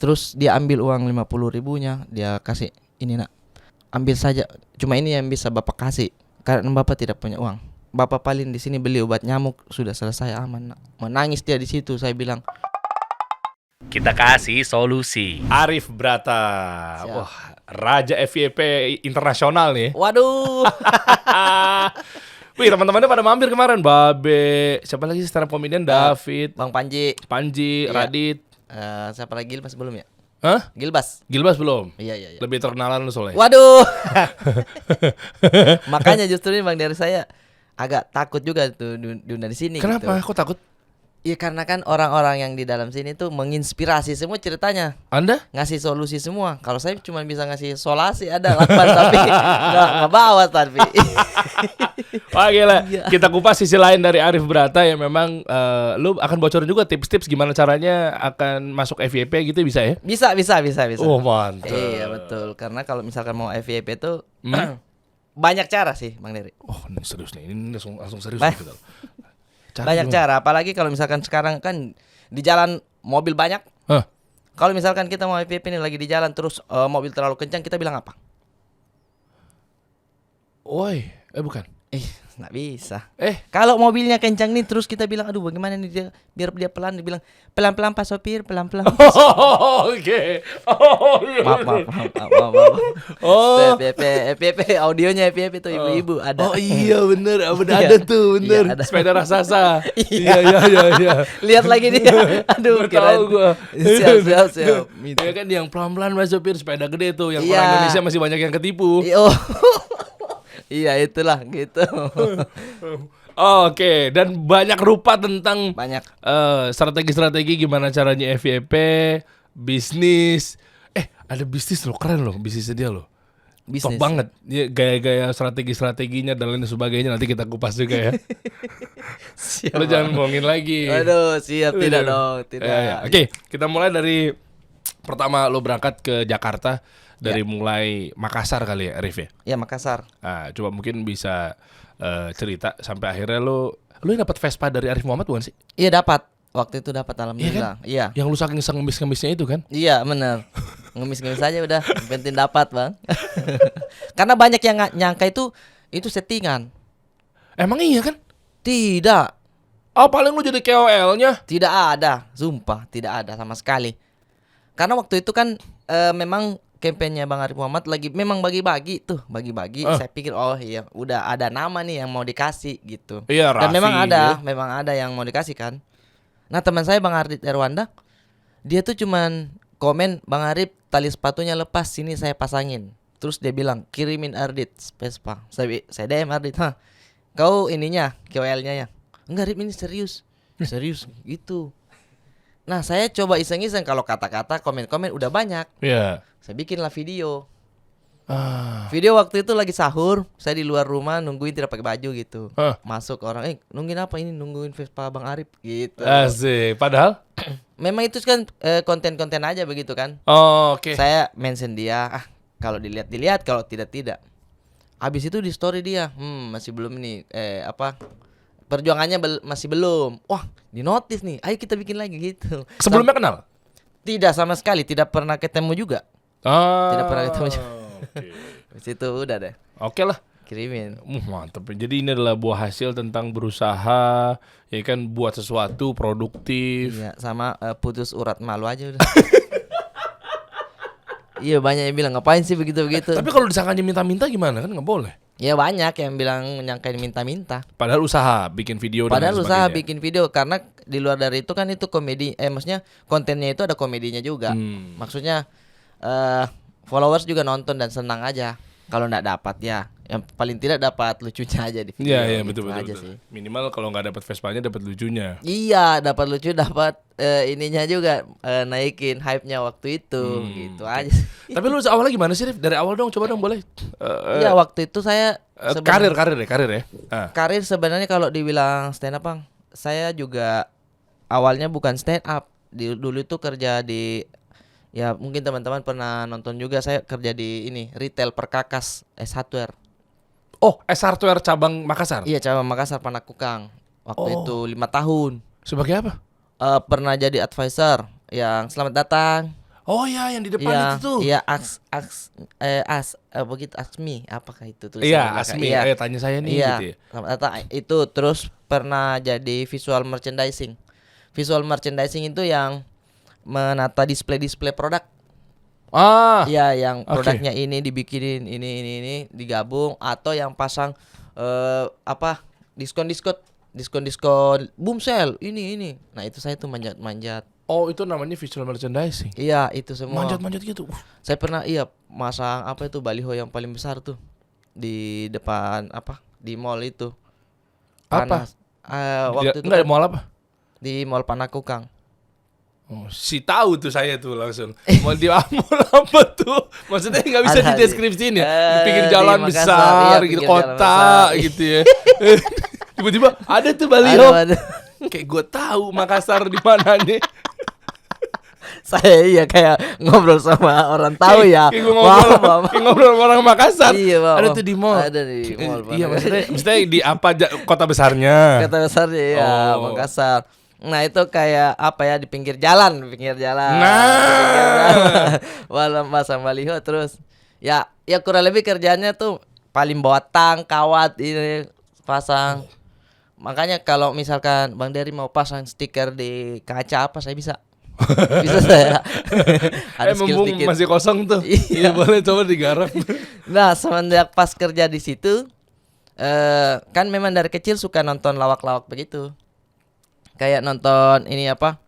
Terus dia ambil uang 50.000-nya, dia kasih, ini nak, ambil saja, cuma ini yang bisa bapak kasih karena bapak tidak punya uang. Bapak paling di sini beli obat nyamuk, sudah selesai, aman nak. Menangis dia di situ. Saya bilang, kita kasih solusi. Arif Brata. Siap. Wah, Raja FYP internasional nih. waduh. Wih, teman-temannya pada mampir kemarin. Babe, siapa lagi sih stand up comedian? David, Bang Panji, Panji, Iya. Radit. siapa lagi, Gilbas belum ya? Hah? Gilbas. Gilbas belum? Iya. Lebih terkenalan lu soalnya. Waduh. Makanya justru ini Bang, dari saya agak takut juga tuh diundang di sini. Kenapa? Gitu. Kok takut? Iya, karena kan orang-orang yang di dalam sini tuh menginspirasi semua ceritanya, Anda? ngasih solusi semua. Kalau saya cuma bisa ngasih solasi, ada lakban tapi nggak bawa tapi. Wah gila, Iya. kita kupas sisi lain dari Arif Brata yang memang lu akan bocorin juga tips-tips gimana caranya akan masuk FYP gitu bisa ya? Bisa. Oh mantap. Iya betul, karena kalau misalkan mau FYP itu banyak cara sih Bang Dery. Oh ini serius nih, ini langsung serius Ba- nih kita. Banyak cara, apalagi kalau misalkan sekarang kan di jalan mobil banyak. Hah? Kalau misalkan kita mau FYP nih lagi di jalan terus mobil terlalu kencang, kita bilang apa? Woi, bukan. Nggak bisa. Eh, Kalau mobilnya kencang nih terus kita bilang, aduh bagaimana nih dia, biar dia pelan, dia bilang pelan-pelan Pak Sopir, pelan-pelan. oke. Oh, iya. Maaf. Oh. FYP audionya FYP tuh ibu-ibu ada. Oh iya bener, Iya. ada tuh bener. Iya, ada. Sepeda raksasa. Iya. Iya. Lihat lagi dia. Aduh, Baru tahu gua. Siap. Ya kan yang pelan-pelan Mas Sopir sepeda gede tuh, yang Iya. orang Indonesia masih banyak yang ketipu. Oh. Iya, itulah gitu. Oke, dan banyak rupa tentang Banyak. strategi-strategi gimana caranya FYP, bisnis. Ada bisnis loh, keren loh bisnisnya dia loh. Top Bisnis. banget. Ya, gaya-gaya strategi-strateginya dan lain sebagainya nanti kita kupas juga ya. Siap. Lo jangan bohongin lagi. Aduh, siap, tidak Aduh. dong, tidak. Ya. Oke, kita mulai dari pertama lo berangkat ke Jakarta dari mulai Makassar kali ya, Arif ya. Ya, Makassar. Nah, coba mungkin bisa cerita sampai akhirnya lo yang dapat Vespa dari Arif Muhammad bukan sih? Iya, dapat. Waktu itu dapat, alhamdulillah. Iya. Yang lu saking ngemis-ngemisnya itu kan? Iya, benar. Ngemis-ngemis aja udah, yang penting dapat, Bang. Karena banyak yang nyangka itu settingan. Emang iya kan? Tidak. Oh, paling lu jadi KOL-nya. Tidak ada, sumpah tidak ada sama sekali. Karena waktu itu kan memang kampanye Bang Arif Muhammad lagi memang bagi-bagi. Saya pikir oh iya udah ada nama nih yang mau dikasih gitu. Iya, Dan Raffi, memang ada yang mau dikasih kan. Nah, teman saya Bang Ardit Erwanda, dia tuh cuman komen, Bang Arif tali sepatunya lepas, sini saya pasangin. Terus dia bilang kirimin Ardit Vespa. Saya DM Ardit, kau ininya KOL-nya ya? Enggak Rip, ini serius gitu. Nah, saya coba iseng-iseng, kalau kata-kata komen-komen udah banyak. Iya. Saya bikinlah video. Ah. Video waktu itu lagi sahur, saya di luar rumah nungguin tidak pakai baju gitu. Masuk orang, nungguin apa ini? Nungguin Vespa Bang Arif gitu. Asik. Padahal? Memang itu kan konten-konten aja begitu kan. Oh, oke. Saya mention dia, kalau dilihat, kalau tidak. Habis itu di story dia, masih belum nih perjuangannya masih belum. Wah, di notice nih. Ayo kita bikin lagi gitu. Sebelumnya kenal? Tidak sama sekali, tidak pernah ketemu juga. Tidak pernah ketemu juga. Oke. Habis itu udah deh, Oke lah. kirimin. Mantap. Jadi ini adalah buah hasil tentang berusaha, ya kan, buat sesuatu produktif. Iya, sama putus urat malu aja udah. Iya, banyak yang bilang ngapain sih begitu-begitu. Tapi kalau disangkanya minta-minta gimana kan nggak boleh. Ya banyak yang bilang nyangkain minta-minta. Padahal usaha bikin video dan Padahal lain usaha sebagainya. bikin video, karena di luar dari itu kan itu komedi, maksudnya kontennya itu ada komedinya juga. Maksudnya followers juga nonton dan senang aja. Kalau nggak dapat ya, yang paling tidak dapat lucunya aja di video. Iya, gitu betul. aja sih. Minimal kalau nggak dapat Vespanya dapat lucunya. Iya, dapat lucu, dapat ininya juga, naikin hype-nya waktu itu, gitu aja sih. Tapi lu awalnya gimana sih, Rif? Dari awal dong, coba dong boleh. Iya, waktu itu saya Karir ya. karir sebenarnya kalau dibilang stand up, Bang, saya juga awalnya bukan stand up. Dulu itu kerja di, ya mungkin teman-teman pernah nonton juga, saya kerja di ini retail perkakas S-Hardware. Oh, S-Hardware cabang Makassar. Iya, cabang Makassar Panakukang. Waktu itu 5 tahun. Sebagai apa? Pernah jadi advisor yang selamat datang. Oh ya, yang di depan Iya, itu tuh. iya, begitu Asmi, apakah itu tulisan Iya, belakang? Asmi. Iya, Ayo tanya saya nih iya, gitu ya. itu terus pernah jadi visual merchandising. Visual merchandising itu yang menata display produk. Ah, Iya, yang oke. produknya ini dibikinin ini digabung, atau yang pasang apa diskon boom sale ini. Nah itu saya tuh manjat. Oh, itu namanya visual merchandising. Iya itu semua. Manjat-manjat gitu. Saya pernah masang apa itu baliho yang paling besar tuh di depan apa di mall itu. Apa? Panas. Waktu itu Enggak kan mall apa? di Mall Panakukang. Oh, si tahu tuh saya tuh langsung. Mau di mall apa tuh? Maksudnya nggak bisa Ada dideskripsiin ya. Di pinggir di jalan Makassar, besar iya, gitu, pinggir jalan kota besar. gitu ya. Tiba-tiba ada tuh baliho. Aduh. Kayak gue tahu Makassar di mana nih. Saya kayak ngobrol sama orang tahu ya. Kayak gue ngobrol, Maaf. kayak ngobrol sama orang Makassar. Iya, maaf. Ada tuh di mall. Ada di mall. Iya, maksudnya di apa kota besarnya? Kata besar ya, Oh. Makassar. Nah itu kayak apa ya di pinggir jalan. Nah. Di pinggir jalan. Walau pasang baliho terus. Ya kurang lebih kerjanya tuh paling bawa tang, kawat ini pasang. Makanya kalau misalkan Bang Dery mau pasang stiker di kaca apa saya bisa. Bisa saya. Ada skill mumpung sedikit. masih kosong tuh. Iya. Iya, boleh coba digarap. Nah, semenjak pas kerja di situ, kan memang dari kecil suka nonton lawak-lawak begitu. Kayak nonton ini apa?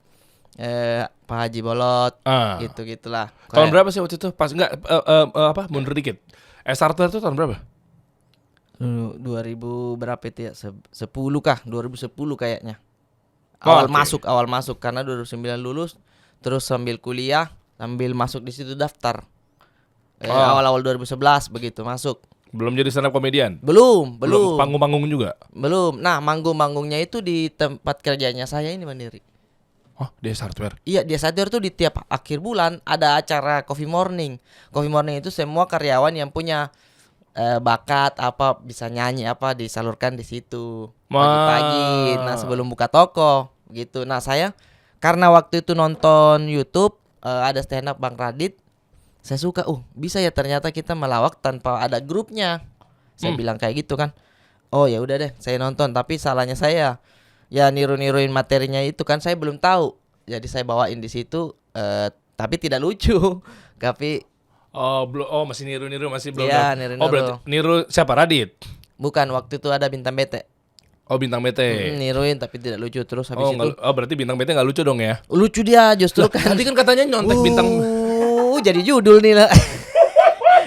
Pak Haji Bolot, gitu-gitulah. Tahun berapa sih waktu itu? Pas enggak apa? Mundur dikit. S-Hardware itu tahun berapa? 2000 berapa itu ya? 10 kah? 2010 kayaknya. Oh, Awal oke. masuk karena 2009 lulus, terus sambil kuliah, sambil masuk di situ daftar. Awal-awal 2011 begitu masuk. Belum jadi stand up comedian? Belum. Panggung-panggung juga? Belum. Nah, manggung-manggungnya itu di tempat kerjanya saya ini Mandiri. Oh, di S-Hardware. Iya, dia sadar tuh di tiap akhir bulan ada acara Coffee Morning. Coffee Morning itu semua karyawan yang punya bakat apa bisa nyanyi apa disalurkan di situ pagi-pagi. Nah, sebelum buka toko gitu. Nah, saya karena waktu itu nonton YouTube ada stand up Bang Radit. Saya suka, bisa ya ternyata kita melawak tanpa ada grupnya. Saya bilang kayak gitu kan. Oh ya udah deh, saya nonton. Tapi salahnya saya ya niru-niruin materinya itu kan saya belum tahu. Jadi saya bawain di situ, tapi tidak lucu. Tapi Masih niru-niru, masih belum. Iya, tahu. niru-niru. Oh, berarti niru siapa? Radit? bukan waktu itu ada Bintang Bete. Oh, Bintang BT. Niruin tapi tidak lucu terus habis itu. Berarti Bintang BT nggak lucu dong ya? Lucu dia justru kan. Tadi kan katanya nyontek Bintang. Jadi judul nih lah.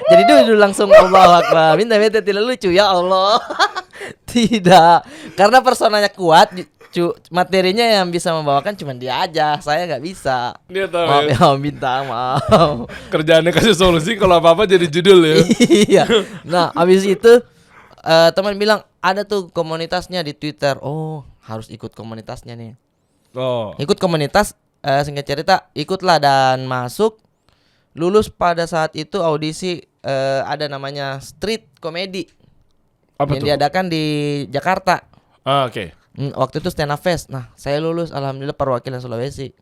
Jadi judul langsung Allahu Akbar. Bintang Bete tidak lucu ya Allah. Tidak. Karena personanya kuat. Materinya yang bisa membawakan cuma dia aja. Saya nggak bisa. Dia tahu Maaf ya. ya Om Bintang, maaf. Kerjaannya kasih solusi, kalau apa-apa jadi judul ya. Iya. Nah, habis itu teman bilang ada tuh komunitasnya di Twitter. Oh, harus ikut komunitasnya nih. Oh. Ikut komunitas, singkat cerita, ikutlah dan masuk. Lulus pada saat itu audisi ada namanya street comedy Apa yang tuh? diadakan di Jakarta. Oke. Waktu itu stand up fest. Nah, saya lulus alhamdulillah perwakilan Sulawesi.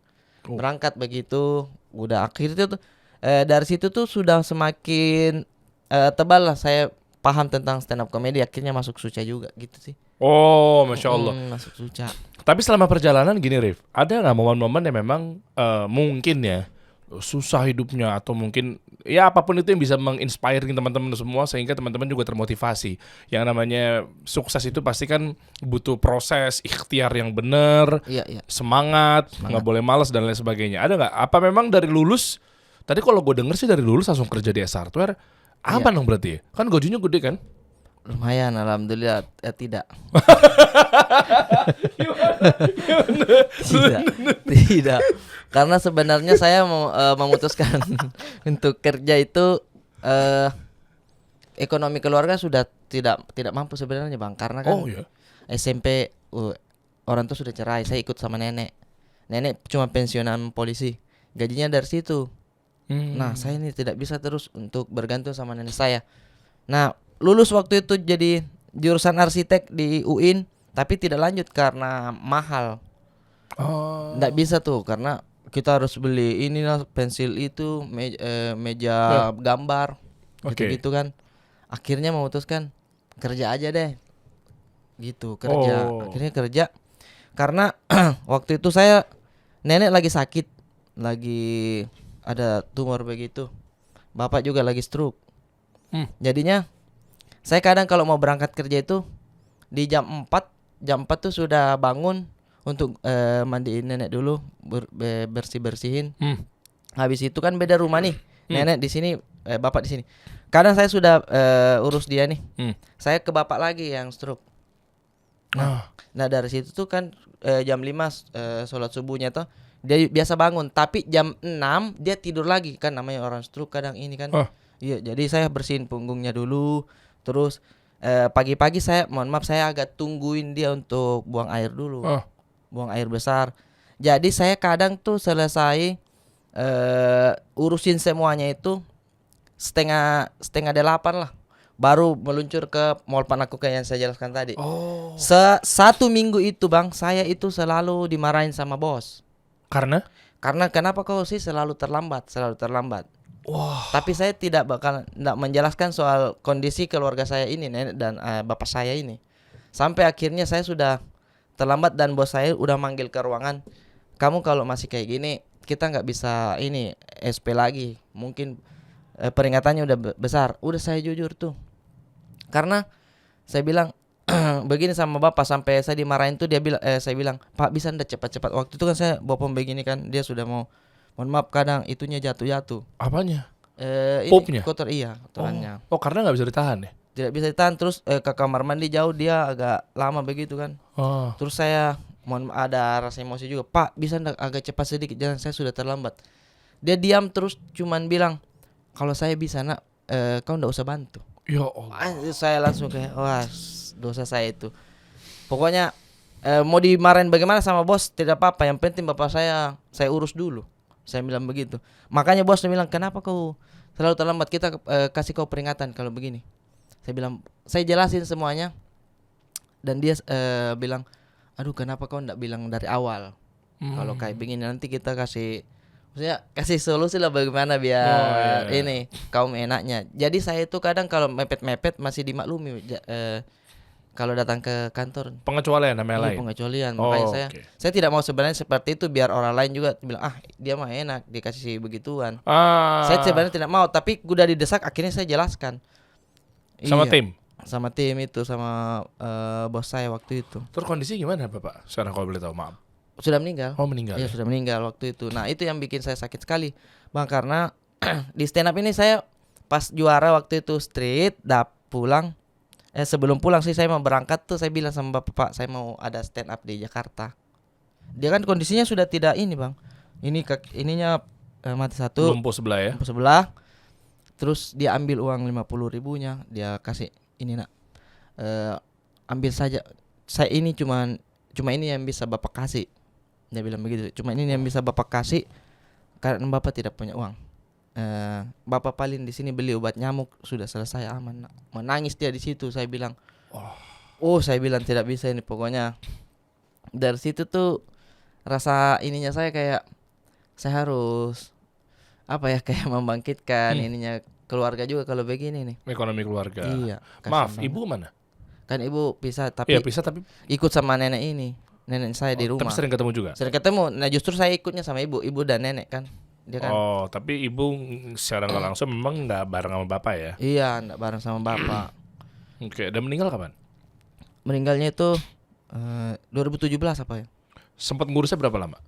Berangkat begitu, udah akhirnya tuh dari situ tuh sudah semakin tebal lah saya paham tentang stand up comedy. Akhirnya masuk Suca juga gitu sih. Oh, Masya Allah. Masuk Suca. Tapi selama perjalanan gini, Rif, ada nggak momen-momen yang memang mungkin ya susah hidupnya, atau mungkin ya apapun itu yang bisa menginspiring teman-teman semua sehingga teman-teman juga termotivasi. Yang namanya sukses itu pasti kan butuh proses, ikhtiar yang benar, Iya. semangat, nggak boleh malas dan lain sebagainya. Ada nggak? Apa memang dari lulus? Tadi kalau gue denger sih dari lulus langsung kerja di S-Hardware. Apa dong berarti ya? Kan gajinya gede kan? Lumayan alhamdulillah tidak. Tidak. Karena sebenarnya saya memutuskan untuk kerja itu ekonomi keluarga sudah tidak mampu sebenarnya Bang, karena kan Oh ya. SMP orang tuh sudah cerai, saya ikut sama nenek. Nenek cuma pensiunan polisi. Gajinya dari situ. Nah, saya ini tidak bisa terus untuk bergantung sama nenek saya. Nah, lulus waktu itu jadi jurusan arsitek di UIN, tapi tidak lanjut karena mahal. Oh. Nggak bisa tuh karena kita harus beli inilah pensil itu, meja gambar, Oke. gitu-gitu kan. Akhirnya memutuskan kerja aja deh, gitu kerja. Oh. Akhirnya kerja karena waktu itu saya nenek lagi sakit, lagi ada tumor begitu. Bapak juga lagi stroke. Jadinya saya kadang kalau mau berangkat kerja itu di jam 4 tuh sudah bangun untuk mandiin nenek dulu, bersih-bersihin. Habis itu kan beda rumah nih. Nenek di sini, bapak di sini. Kadang saya sudah urus dia nih. Saya ke bapak lagi yang stroke. Nah dari situ tuh kan jam 5 sholat subuhnya tuh dia biasa bangun, tapi jam 6 dia tidur lagi kan, namanya orang stroke kadang ini kan. Iya, jadi saya bersihin punggungnya dulu. Terus pagi-pagi saya mohon maaf saya agak tungguin dia untuk buang air dulu. Buang air besar. Jadi saya kadang tuh selesai urusin semuanya itu setengah 8 lah, baru meluncur ke mall Panakuka yang saya jelaskan tadi. Satu minggu itu bang, saya itu selalu dimarahin sama bos. Karena Kenapa kau sih selalu terlambat? Tapi saya tidak menjelaskan soal kondisi keluarga saya ini, nenek dan bapak saya ini. Sampai akhirnya saya sudah terlambat dan bos saya udah manggil ke ruangan. Kamu kalau masih kayak gini, kita nggak bisa ini SP lagi. Mungkin peringatannya udah besar. Udah saya jujur tuh. Karena saya bilang begini sama bapak, sampai saya dimarahin tuh saya bilang, "Pak, bisa ndak cepat-cepat?" Waktu itu kan saya bawa pom begini kan, dia sudah mau, mohon maaf kadang itunya jatuh. apanya? Ini Popnya? kotor, iya, kotorannya. Oh, karena nggak bisa ditahan ya? Tidak bisa ditahan, terus ke kamar mandi jauh, dia agak lama begitu kan. Terus saya ada rasa emosi juga, "Pak, bisa ndak agak cepat sedikit, jangan, saya sudah terlambat." Dia diam terus cuman bilang, "Kalau saya bisa nak, kau ndak usah bantu." Ya Allah. Saya langsung kayak, wah, dosa saya itu. Pokoknya mau dimarahin bagaimana sama bos tidak apa-apa, yang penting bapak saya urus dulu. Saya bilang begitu. Makanya bos bilang, "Kenapa kau selalu terlambat? Kita kasih kau peringatan kalau begini." Saya bilang, saya jelasin semuanya. Dan dia bilang, "Aduh, kenapa kau enggak bilang dari awal? Kalau kayak begini nanti kita kasih, maksudnya kasih solusi lah bagaimana biar ini kaum enaknya." Jadi saya itu kadang kalau mepet-mepet masih dimaklumi. Kalau datang ke kantor Pengecualian namanya lain. pengecualian. Makanya oke. saya tidak mau sebenarnya seperti itu, biar orang lain juga bilang, dia mah enak dikasih begituan. Saya sebenarnya tidak mau, tapi udah didesak akhirnya saya jelaskan. Sama Iya, tim. sama tim itu, sama bos saya waktu itu. Terus kondisi gimana Bapak? Sekarang kalau boleh tahu, maaf. Sudah meninggal. Oh, meninggal. Iya, Ya? sudah meninggal waktu itu. Nah, itu yang bikin saya sakit sekali, Bang, karena di stand up ini saya pas juara waktu itu street, pulang. Sebelum pulang sih saya mau berangkat tuh, saya bilang sama bapak, "Pak, saya mau ada stand up di Jakarta." Dia kan kondisinya sudah tidak ini, Bang. Ini ininya mati satu. Lumpuh sebelah ya. Lumpuh sebelah. Terus dia ambil uang 50.000-nya, dia kasih, "Ini nak, ambil saja. Saya ini cuma ini yang bisa bapak kasih." Dia bilang begitu. "Cuma ini yang bisa bapak kasih karena bapak tidak punya uang. Bapak paling di sini beli obat nyamuk, sudah selesai, aman." Nak. Menangis dia di situ. Saya bilang, saya bilang tidak bisa ini, pokoknya. Dari situ tuh rasa ininya saya kayak saya harus apa ya, kayak membangkitkan ininya keluarga juga kalau begini nih. Ekonomi keluarga. Iya. Maaf, kasihan ibu mana? banget. Kan ibu pisah, tapi Iya, bisa tapi ikut sama nenek ini. Nenek saya di tapi rumah. sering ketemu juga. Sering ketemu. Nah, justru saya ikutnya sama ibu dan nenek kan. Dia kan. Oh, tapi ibu secara nggak langsung memang nggak bareng sama bapak ya? Iya, enggak bareng sama bapak. Oke, dan meninggal kapan? Meninggalnya itu 2017 apa ya? Sempat ngurusnya berapa lama?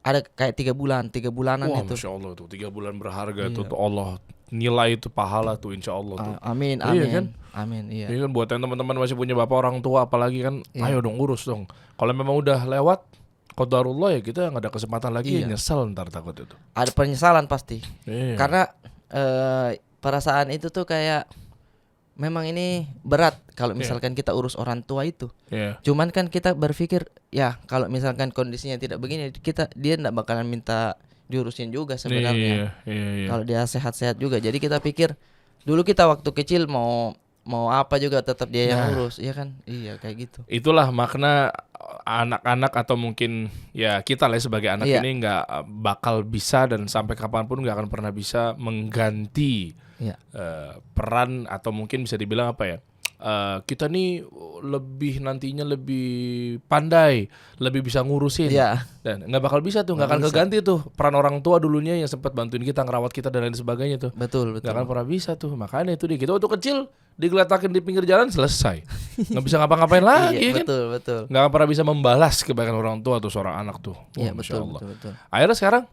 Ada kayak 3 bulanan Wah, itu. Masya Allah tuh 3 bulan berharga Iya. tuh Allah nilai itu pahala tuh insya Allah tuh. Amin, Iya amin. kan? Amin, iya. Ini kan buat yang teman-teman masih punya bapak orang tua apalagi kan, Iya. ayo dong urus dong. Kalau memang udah lewat qadarullah ya kita nggak ada kesempatan lagi, Iya. nyesel ntar takut itu. Ada penyesalan pasti. Iya. Karena perasaan itu tuh kayak memang ini berat kalau misalkan kita urus orang tua itu. Iya. Cuman kan kita berpikir, ya kalau misalkan kondisinya tidak begini, dia enggak bakalan minta diurusin juga sebenarnya. Iya. Kalau dia sehat-sehat juga. Jadi kita pikir dulu kita waktu kecil mau mau apa juga tetap dia yang Nah. urus, iya kan? Iya kayak gitu. Itulah makna anak-anak atau mungkin ya kita lah sebagai anak Iya. ini nggak bakal bisa dan sampai kapanpun nggak akan pernah bisa mengganti Iya. peran atau mungkin bisa dibilang apa ya? Kita nih nantinya lebih pandai, lebih bisa ngurusin. Iya. Dan nggak bakal bisa tuh, nggak Nggak akan bisa. keganti tuh peran orang tua dulunya yang sempat bantuin kita, ngerawat kita dan lain sebagainya tuh. Betul, Nggak akan betul. pernah bisa tuh. Makanya itu dia, kita waktu kecil digeletakin di pinggir jalan selesai. Nggak bisa ngapa-ngapain lagi Iya, kan. betul, betul. Nggak akan pernah bisa membalas kebaikan orang tua tuh seorang anak tuh. Iya, Masya betul, Allah. betul, betul. Akhirnya sekarang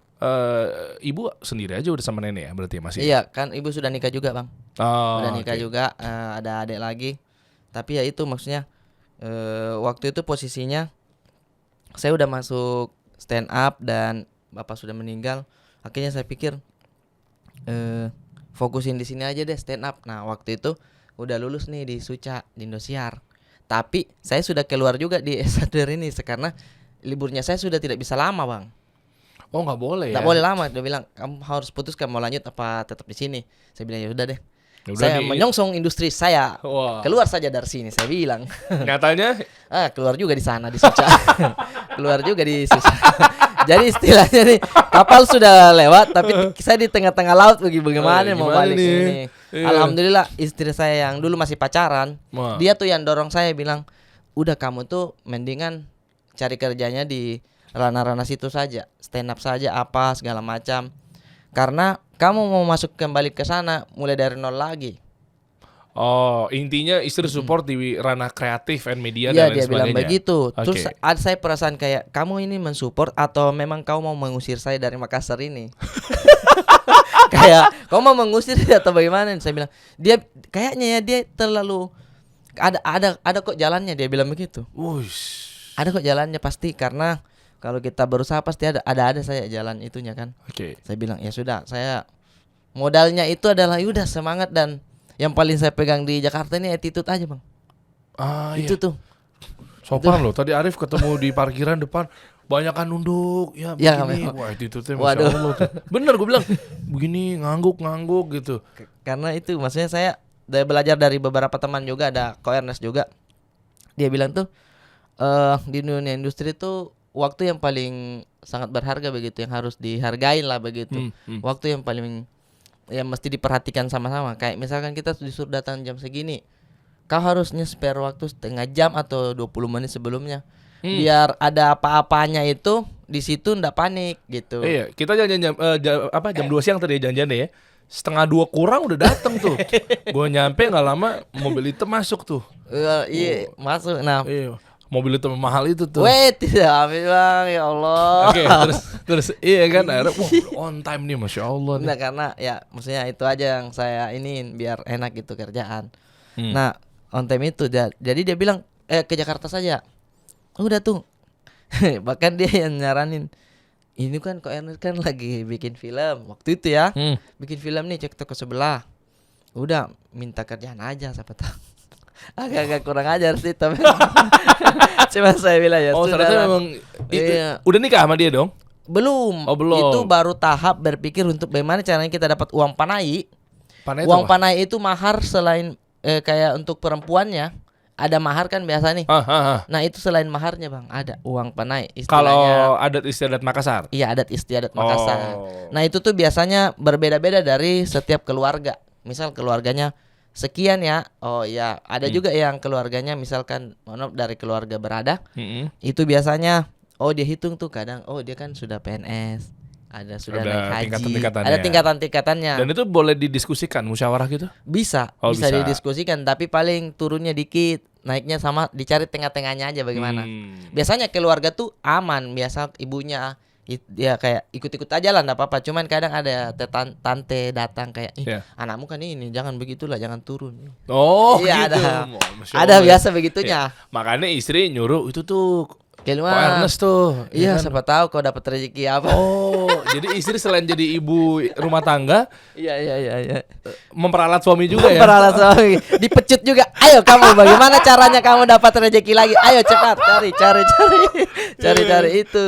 ibu sendiri aja udah sama nenek ya berarti masih. Iya, kan ibu sudah nikah juga, Bang. Oh, Udah nikah oke. juga, ada adik lagi. Tapi ya itu maksudnya waktu itu posisinya saya udah masuk stand up dan bapak sudah meninggal. Akhirnya saya pikir fokusin di sini aja deh stand up. Nah, waktu itu udah lulus nih di Suca, di Indosiar. Tapi saya sudah keluar juga di S1 ini karena liburnya saya sudah tidak bisa lama, Bang. Oh nggak boleh ya. Nggak boleh lama. Dia bilang kamu harus putuskan mau lanjut apa tetap di sini. Saya bilang ya udah deh. Ya udah Saya nih. menyongsong industri saya. Wah. Keluar saja dari sini, saya bilang. Nyatanya Keluar juga di sana di Suca. Keluar juga di Suca. Jadi istilahnya nih kapal sudah lewat tapi saya di tengah-tengah laut bagaimana mau gimana balik nih? ini. Iya. Alhamdulillah istri saya yang dulu masih pacaran, Wah. dia tuh yang dorong saya bilang, "Udah kamu tuh mendingan cari kerjanya di ranah-ranah situ saja, stand up saja apa segala macam. Karena kamu mau masuk kembali ke sana mulai dari nol lagi." Oh, intinya istri support di ranah kreatif and media Iya, dan lain dia bilang sebagainya. begitu. Oke. Terus ada saya perasaan kayak kamu ini mensupport atau memang kau mau mengusir saya dari Makassar ini? Kayak kau mau mengusir atau bagaimana? Saya bilang dia kayaknya ya dia terlalu ada kok jalannya, dia bilang begitu. Wush. Ada kok jalannya pasti karena kalau kita berusaha pasti ada saya jalan itunya kan. Oke. Saya bilang ya sudah, saya modalnya itu adalah udah semangat dan yang paling saya pegang di Jakarta ini attitude aja, Bang. Ah, Itu iya. tuh. Sopan loh. Tadi Arif ketemu di parkiran depan banyakan nunduk ya Ya, begini. memang. Wah, itu Masya Waduh. Allah tuh. Bener gue bilang begini ngangguk gitu. Karena itu maksudnya saya belajar dari beberapa teman juga, ada Ko Ernest juga. Dia bilang tuh di dunia industri tuh waktu yang paling sangat berharga begitu, yang harus dihargain lah begitu. Waktu yang paling yang mesti diperhatikan sama-sama. Kayak misalkan kita disuruh datang jam segini, kau harusnya spare waktu setengah jam atau 20 menit sebelumnya. Biar ada apa-apanya itu di situ ndak panik gitu. Iya, kita jam 2 siang tadi janjian ya. Setengah 2 kurang udah dateng tuh. Gue nyampe nggak lama mobil itu masuk tuh. Iya, masuk. Nah, Iya, mobil itu mahal itu tuh. wait, tidak habis, Bang, ya Allah. Oke, terus iya kan akhirnya wah, on time nih Masya Allah nih. Nah, karena ya maksudnya itu aja yang saya iniin biar enak gitu kerjaan. Hmm. Nah, on time itu jadi dia bilang ke Jakarta saja. Udah tuh. Bahkan dia yang nyaranin. Ini kan kok Ernest kan lagi bikin film waktu itu ya. Bikin film nih, cek toko sebelah. Udah minta kerjaan aja siapa tahu. Agak-agak kurang ajar sih tapi. Cuma saya bilang ya Oh, sudah ternyata lah. memang Iya. udah nikah sama dia dong? Belum. Oh, belum. Itu baru tahap berpikir untuk bagaimana caranya kita dapat uang panai. Panai Uang itu apa? panai itu mahar selain kayak untuk perempuannya ada mahar kan biasa nih. Nah, itu selain maharnya, Bang, ada uang panai istilahnya. Kalau adat istiadat Makassar. Iya, adat istiadat Makassar. Oh. Nah, itu tuh biasanya berbeda-beda dari setiap keluarga. Misal keluarganya sekian ya. Oh ya, ada juga yang keluarganya misalkan mohon maaf, dari keluarga berada. Itu biasanya dia hitung tuh kadang dia kan sudah PNS. Sudah Ada naik haji. tingkatan-tingkatannya. Ada tingkatan-tingkatannya. Dan itu boleh didiskusikan musyawarah gitu? Bisa Bisa. didiskusikan tapi paling turunnya dikit, naiknya sama, dicari tengah-tengahnya aja bagaimana. Biasanya keluarga tuh aman, biasa ibunya ya kayak ikut-ikut aja lah, enggak apa-apa. Cuman kadang ada tante datang kayak, Iya. anakmu kan ini, jangan begitulah, jangan turun. Oh, Iya, gitu. ada. Masya Ada Allah. biasa begitunya. Iya. Makanya istri nyuruh itu tuh Keluar. Ko Ernest tuh. Iya, ya kan? siapa tahu kau dapat rezeki apa. Oh, jadi istri selain jadi ibu rumah tangga, Iya. memperalat suami juga ya? Memperalat suami, dipecut juga. Ayo kamu, bagaimana caranya kamu dapat rezeki lagi? Ayo cepat cari itu.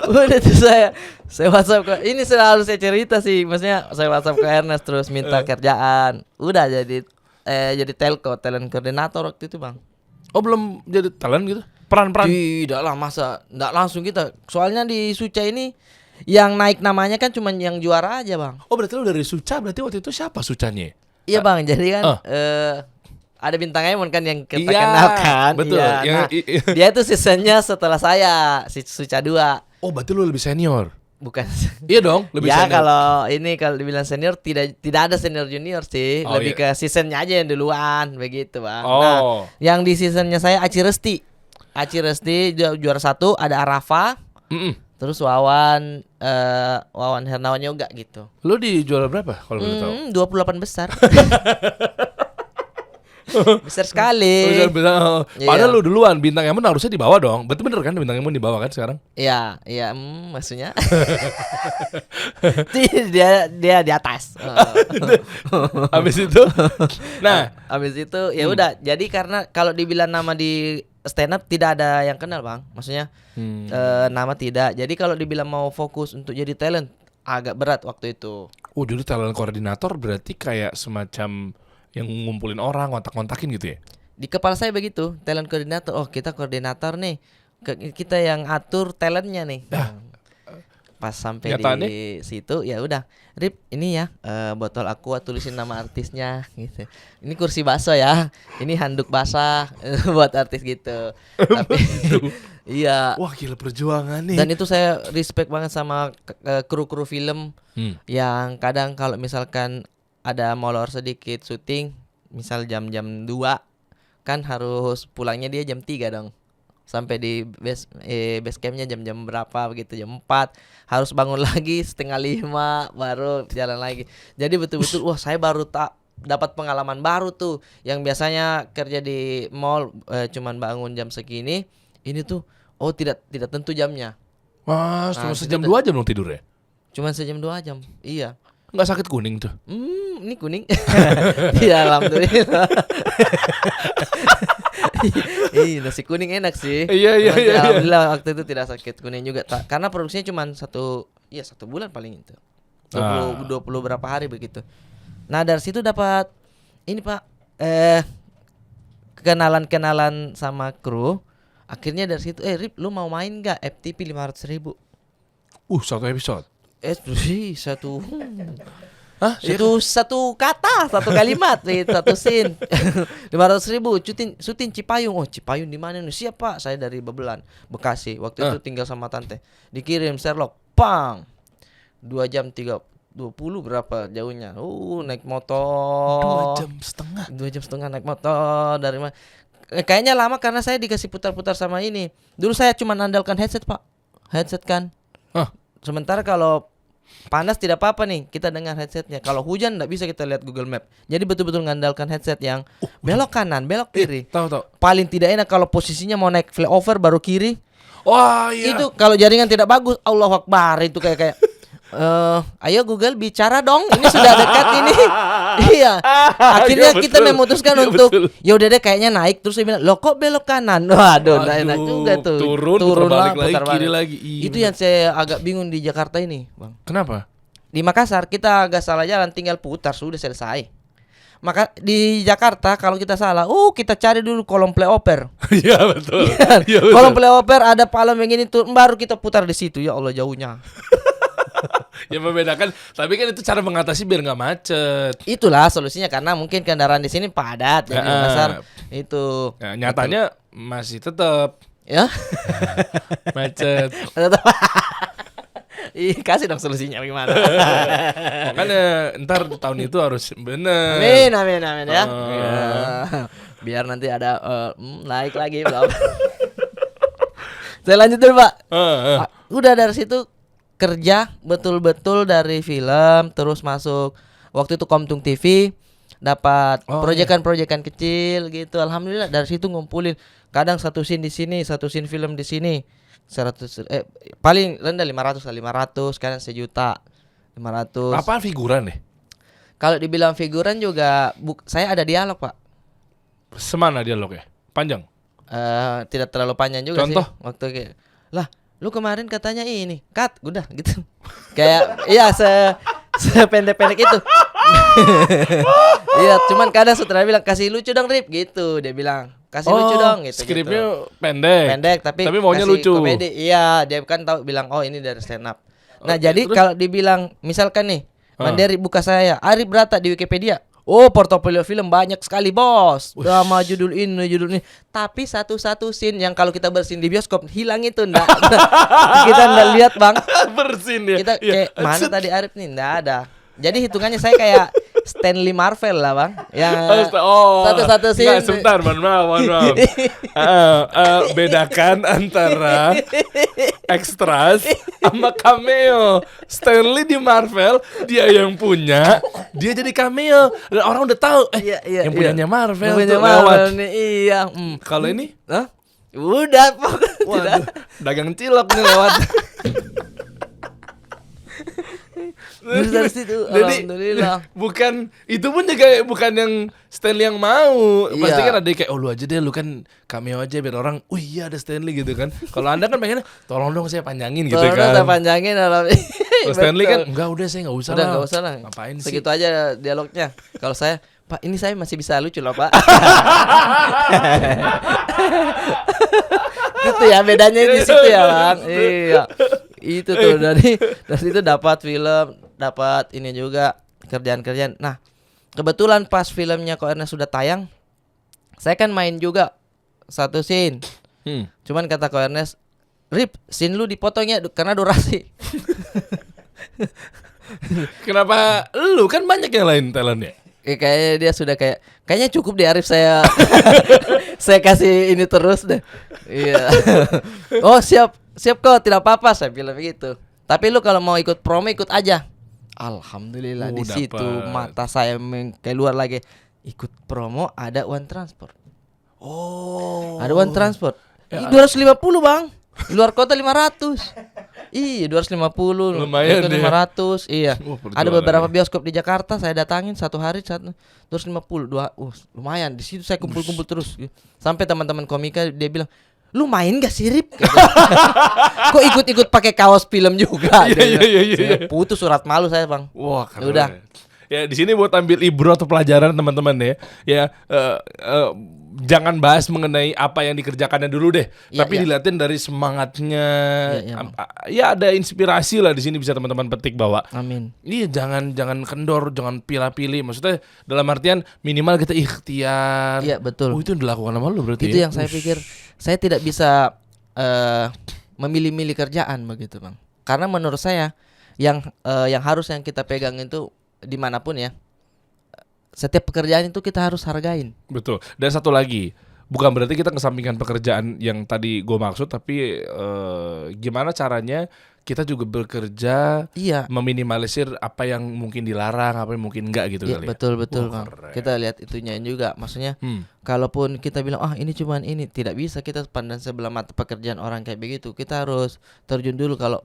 Udah tuh saya WhatsApp ke ini selalu saya cerita sih, maksudnya saya WhatsApp ke Ernest terus minta kerjaan. Udah jadi jadi talent koordinator waktu itu, Bang. Oh, belum jadi talent gitu? Peran-peran? Tidak lah, masa enggak langsung kita. Soalnya di Suca ini yang naik namanya kan cuma yang juara aja, Bang. Oh, berarti lu dari Suca, berarti waktu itu siapa Sucanya? Iya, Bang. Jadi kan ada bintang Emon kan yang kita kenal kan. Betul. Iya, nah, dia itu seasonnya setelah saya, si Suca 2. Oh, berarti lu lebih senior. Bukan. Iya dong, lebih Ya senior. kalau dibilang senior tidak ada senior junior sih, Oh, lebih iya. ke seasonnya aja yang duluan begitu, Bang. Oh. Nah, yang di seasonnya saya Aci Resti juara 1, ada Arafa, Mm-mm. terus Wawan Hernawan Yoga gitu. Lu di juara berapa kalau boleh tahu? 28 besar. Besar sekali. Besar. Iya. Padahal lu duluan, bintang Emon harusnya di bawah dong. Betul bener kan bintang Emon di bawah kan sekarang? Iya, maksudnya dia di atas. Habis itu, nah, Habis itu ya udah. Jadi karena kalau dibilang nama di stand up tidak ada yang kenal, Bang. Maksudnya nama tidak. Jadi kalau dibilang mau fokus untuk jadi talent agak berat waktu itu. oh jadi talent koordinator berarti kayak semacam yang ngumpulin orang, kontak-kontakin gitu ya? Di kepala saya begitu, talent koordinator. Oh, kita koordinator nih. Kita yang atur talentnya nih. Pas sampai Nyataannya? di situ ya udah, Rip ini ya botol aqua tulisin nama artisnya gitu. Ini kursi bakso ya. Ini handuk basah buat artis gitu. Tapi iya. Wah, gila perjuangan nih. Dan itu saya respect banget sama kru-kru film yang kadang kalau misalkan ada molor sedikit syuting, misal jam-jam 2 kan harus pulangnya dia jam 3 dong. Sampai di base campnya jam-jam berapa begitu, jam 4 harus bangun lagi 4:30 baru jalan lagi. Jadi betul-betul wah saya baru dapat pengalaman baru tuh. Yang biasanya kerja di mall cuman bangun jam segini, ini tuh tidak tentu jamnya. Wah, Nah, cuma sejam itu- 2 jam dong tidurnya. Cuman sejam 2 jam. Iya. Nggak sakit kuning tuh. Ini kuning. Iya, alhamdulillah. Nasi kuning enak sih. Iya. Alhamdulillah waktu itu tidak sakit kuning juga. Karena produksinya cuma 1 bulan paling itu. 20 berapa hari begitu. Nah, dari situ dapat ini, Pak. Kenalan sama kru. Akhirnya dari situ, Rip, lu mau main enggak FTP 500.000? Satu episode. Satu Hah? satu kata, satu kalimat, satu scene. 500.000 syuting Cipayung. Oh, Cipayung di mana nih? Siapa? Saya dari Babelan, Bekasi. Waktu itu tinggal sama tante. Dikirim Sherlock, pang. 2 jam 20 berapa jauhnya? Naik motor. 2 jam setengah. 2 jam setengah naik motor dari mana? Kayaknya lama karena saya dikasih putar-putar sama ini. Dulu saya cuma andalkan headset, Pak. Headset kan. Hah? Sementara kalau panas tidak apa-apa nih kita dengar headsetnya. Kalau hujan nggak bisa kita lihat Google Map. Jadi betul-betul mengandalkan headset yang belok kanan, belok kiri. Tahu. Paling tidak enak kalau posisinya mau naik flyover baru kiri. Wah, iya. Itu kalau jaringan tidak bagus, Allahu Akbar itu kayak ayo Google bicara dong. Ini sudah dekat ini. Iya. Akhirnya Iya, kita betul. memutuskan Iya, untuk betul. ya udah deh kayaknya naik, terus dia bilang, "Loh kok belok kanan?" Waduh, nggak enak juga tuh. Turun putar lah, balik lagi, putar kiri balik. lagi. Iya, Itu bener. yang saya agak bingung di Jakarta ini, Bang. Kenapa? Di Makassar kita agak salah jalan tinggal putar sudah selesai. Maka di Jakarta kalau kita salah, kita cari dulu kolom playoper. Iya, betul. Iya, betul. Kolom playoper ada palang yang ini tuh, baru kita putar di situ. Ya Allah jauhnya. Yang membedakan, tapi kan itu cara mengatasi biar nggak macet. Itulah solusinya karena mungkin kendaraan di sini padat dan di Makassar itu. Nah, nyatanya masih tetap Ya. macet. Kasih dong solusinya gimana. Makanya ntar tahun itu harus bener. Amin ya. Ya. Biar nanti ada naik lagi belum. Saya lanjut dulu, Pak. Udah dari situ kerja betul-betul dari film terus masuk waktu itu Komtung TV dapat proyekan-proyekan kecil gitu. Alhamdulillah dari situ ngumpulin kadang satu scene di sini, satu scene film di sini. 100 paling rendah 500 kadang 1.000.000 500. Apaan figuran deh? Kalau dibilang figuran juga saya ada dialog, Pak. Semana dialognya? Panjang? Tidak terlalu panjang juga Contoh? sih. Waktu kayak lah, lu kemarin katanya ini, cut, udah gitu. Kayak iya sependek-pendek itu. Iya, cuman kadang sutradara bilang kasih lucu dong Rip gitu, dia bilang kasih lucu dong gitu. Skripnya pendek. Pendek tapi maunya kasih lucu. komedi. Iya, dia kan tahu bilang oh ini dari stand up. Nah, Oke, jadi terus? kalau dibilang misalkan nih, Mandiri buka saya, Arif Brata di Wikipedia. Oh, portofolio film banyak sekali, Bos. Drama judul ini. Tapi satu-satu scene yang kalau kita bersin di bioskop hilang itu enggak. Kita enggak lihat, Bang. Bersin ya. Kita Iya. kayak mana tadi Arif nih enggak ada. Jadi hitungannya saya kayak Stanley Marvel lah, Bang. Yang satu-satu scene. Nggak, sebentar, mohon maaf. Bedakan antara extras sama cameo. Stanley di Marvel, dia yang punya, dia jadi cameo. Dan orang udah tahu, yang punyanya Marvel Yang punya tuh Marvel lewat. nih, iya. Kalau ini, Hah? Udah pokoknya tidak. waduh, dagang cilok nih lewat. Terus dari situ Jadi alhamdulillah. bukan itu pun juga bukan yang Stanley yang mau. Iya. Pasti kan ada kayak oh lu aja deh, lu kan cameo aja biar orang, oh iya ada Stanley gitu kan. Kalau Anda kan pengennya tolong dong saya panjangin gitu Kalau kan. saya panjangin dalam Kalau Stanley kan enggak udah saya enggak usah udah lah. nggak usah lah. Ngapain sih? Segitu aja dialognya. Kalau saya, Pak ini saya masih bisa lucu loh Pak. Gitu ya bedanya di situ ya Bang. Iya. Itu tuh dari situ dapat film, dapat ini juga kerjaan-kerjaan. Nah, kebetulan pas filmnya Ko Ernest sudah tayang, saya kan main juga satu scene. Cuman kata Ko Ernest, Rip, scene lu dipotongnya karena durasi. Kenapa lu kan banyak yang lain talentnya? Kayaknya dia sudah kayaknya cukup di Arif saya saya kasih ini terus deh. Iya. Oh siap kok tidak apa-apa saya bilang begitu. Tapi lu kalau mau ikut promo ikut aja. Alhamdulillah di situ dapet. mata saya keluar lagi. Ikut promo ada uang transport. Oh. Ada uang transport. Ya. 250 Bang. Luar kota 500. Iya 250. Lumayan Itu deh. 500. Iya. Wah, perjuangan Ada beberapa ya. bioskop di Jakarta saya datangin satu hari 250. Lumayan. Di situ saya kumpul-kumpul terus. Sampai teman-teman komika dia bilang, "Lu main gak sih Rip?" Gitu. Kok ikut-ikut pakai kaos film juga? Iya, Dia bilang. iya, iya, Saya iya. putus surat malu saya Bang. Wah, keren. Udah. Ya di sini buat ambil ibro atau pelajaran teman-teman ya. Ya jangan bahas mengenai apa yang dikerjakannya dulu deh, Ya, tapi ya. dilihatin dari semangatnya. Ya, ya, Ya ada inspirasi lah di sini bisa teman-teman petik bahwa Amin. iya jangan kendor, jangan pilih-pilih. Maksudnya dalam artian minimal kita ikhtiar. Iya, betul. Oh, itu yang dilakukan sama lu berarti. Itu ya? yang saya Ush. pikir saya tidak bisa memilih-milih kerjaan begitu Bang. Karena menurut saya yang harus yang kita pegang itu dimanapun ya, setiap pekerjaan itu kita harus hargain. Betul. Dan satu lagi, bukan berarti kita kesampingkan pekerjaan yang tadi gue maksud, tapi gimana caranya kita juga bekerja Iya. meminimalisir apa yang mungkin dilarang, apa yang mungkin enggak gitu Iya kali ya. betul Wah, Bang. keren. Kita lihat itunya juga. Maksudnya Hmm. kalaupun kita bilang ini cuman ini, tidak bisa kita pandang sebelah mata pekerjaan orang kayak begitu. Kita harus terjun dulu. Kalau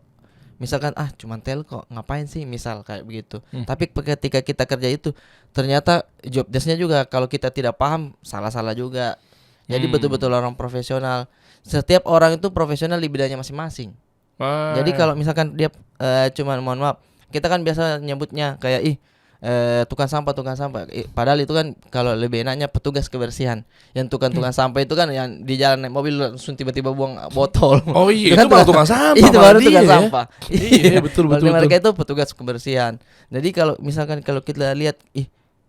misalkan cuman telco ngapain sih misal kayak begitu. Tapi ketika kita kerja itu ternyata job desk-nya juga kalau kita tidak paham salah-salah juga. Jadi betul-betul orang profesional. Setiap orang itu profesional di bidangnya masing-masing. Ah, Jadi kalau misalkan dia cuman mohon maaf, kita kan biasa nyebutnya kayak tukang sampah. Padahal itu kan kalau lebih enaknya petugas kebersihan. Yang tukang sampah itu kan yang di jalan naik mobil langsung tiba-tiba buang botol. Oh iya, kan itu baru tukang sampah. Itu baru berarti tukang ya. sampah. Iya, betul. Kalau mereka itu petugas kebersihan. Jadi kalau misalkan kalau kita lihat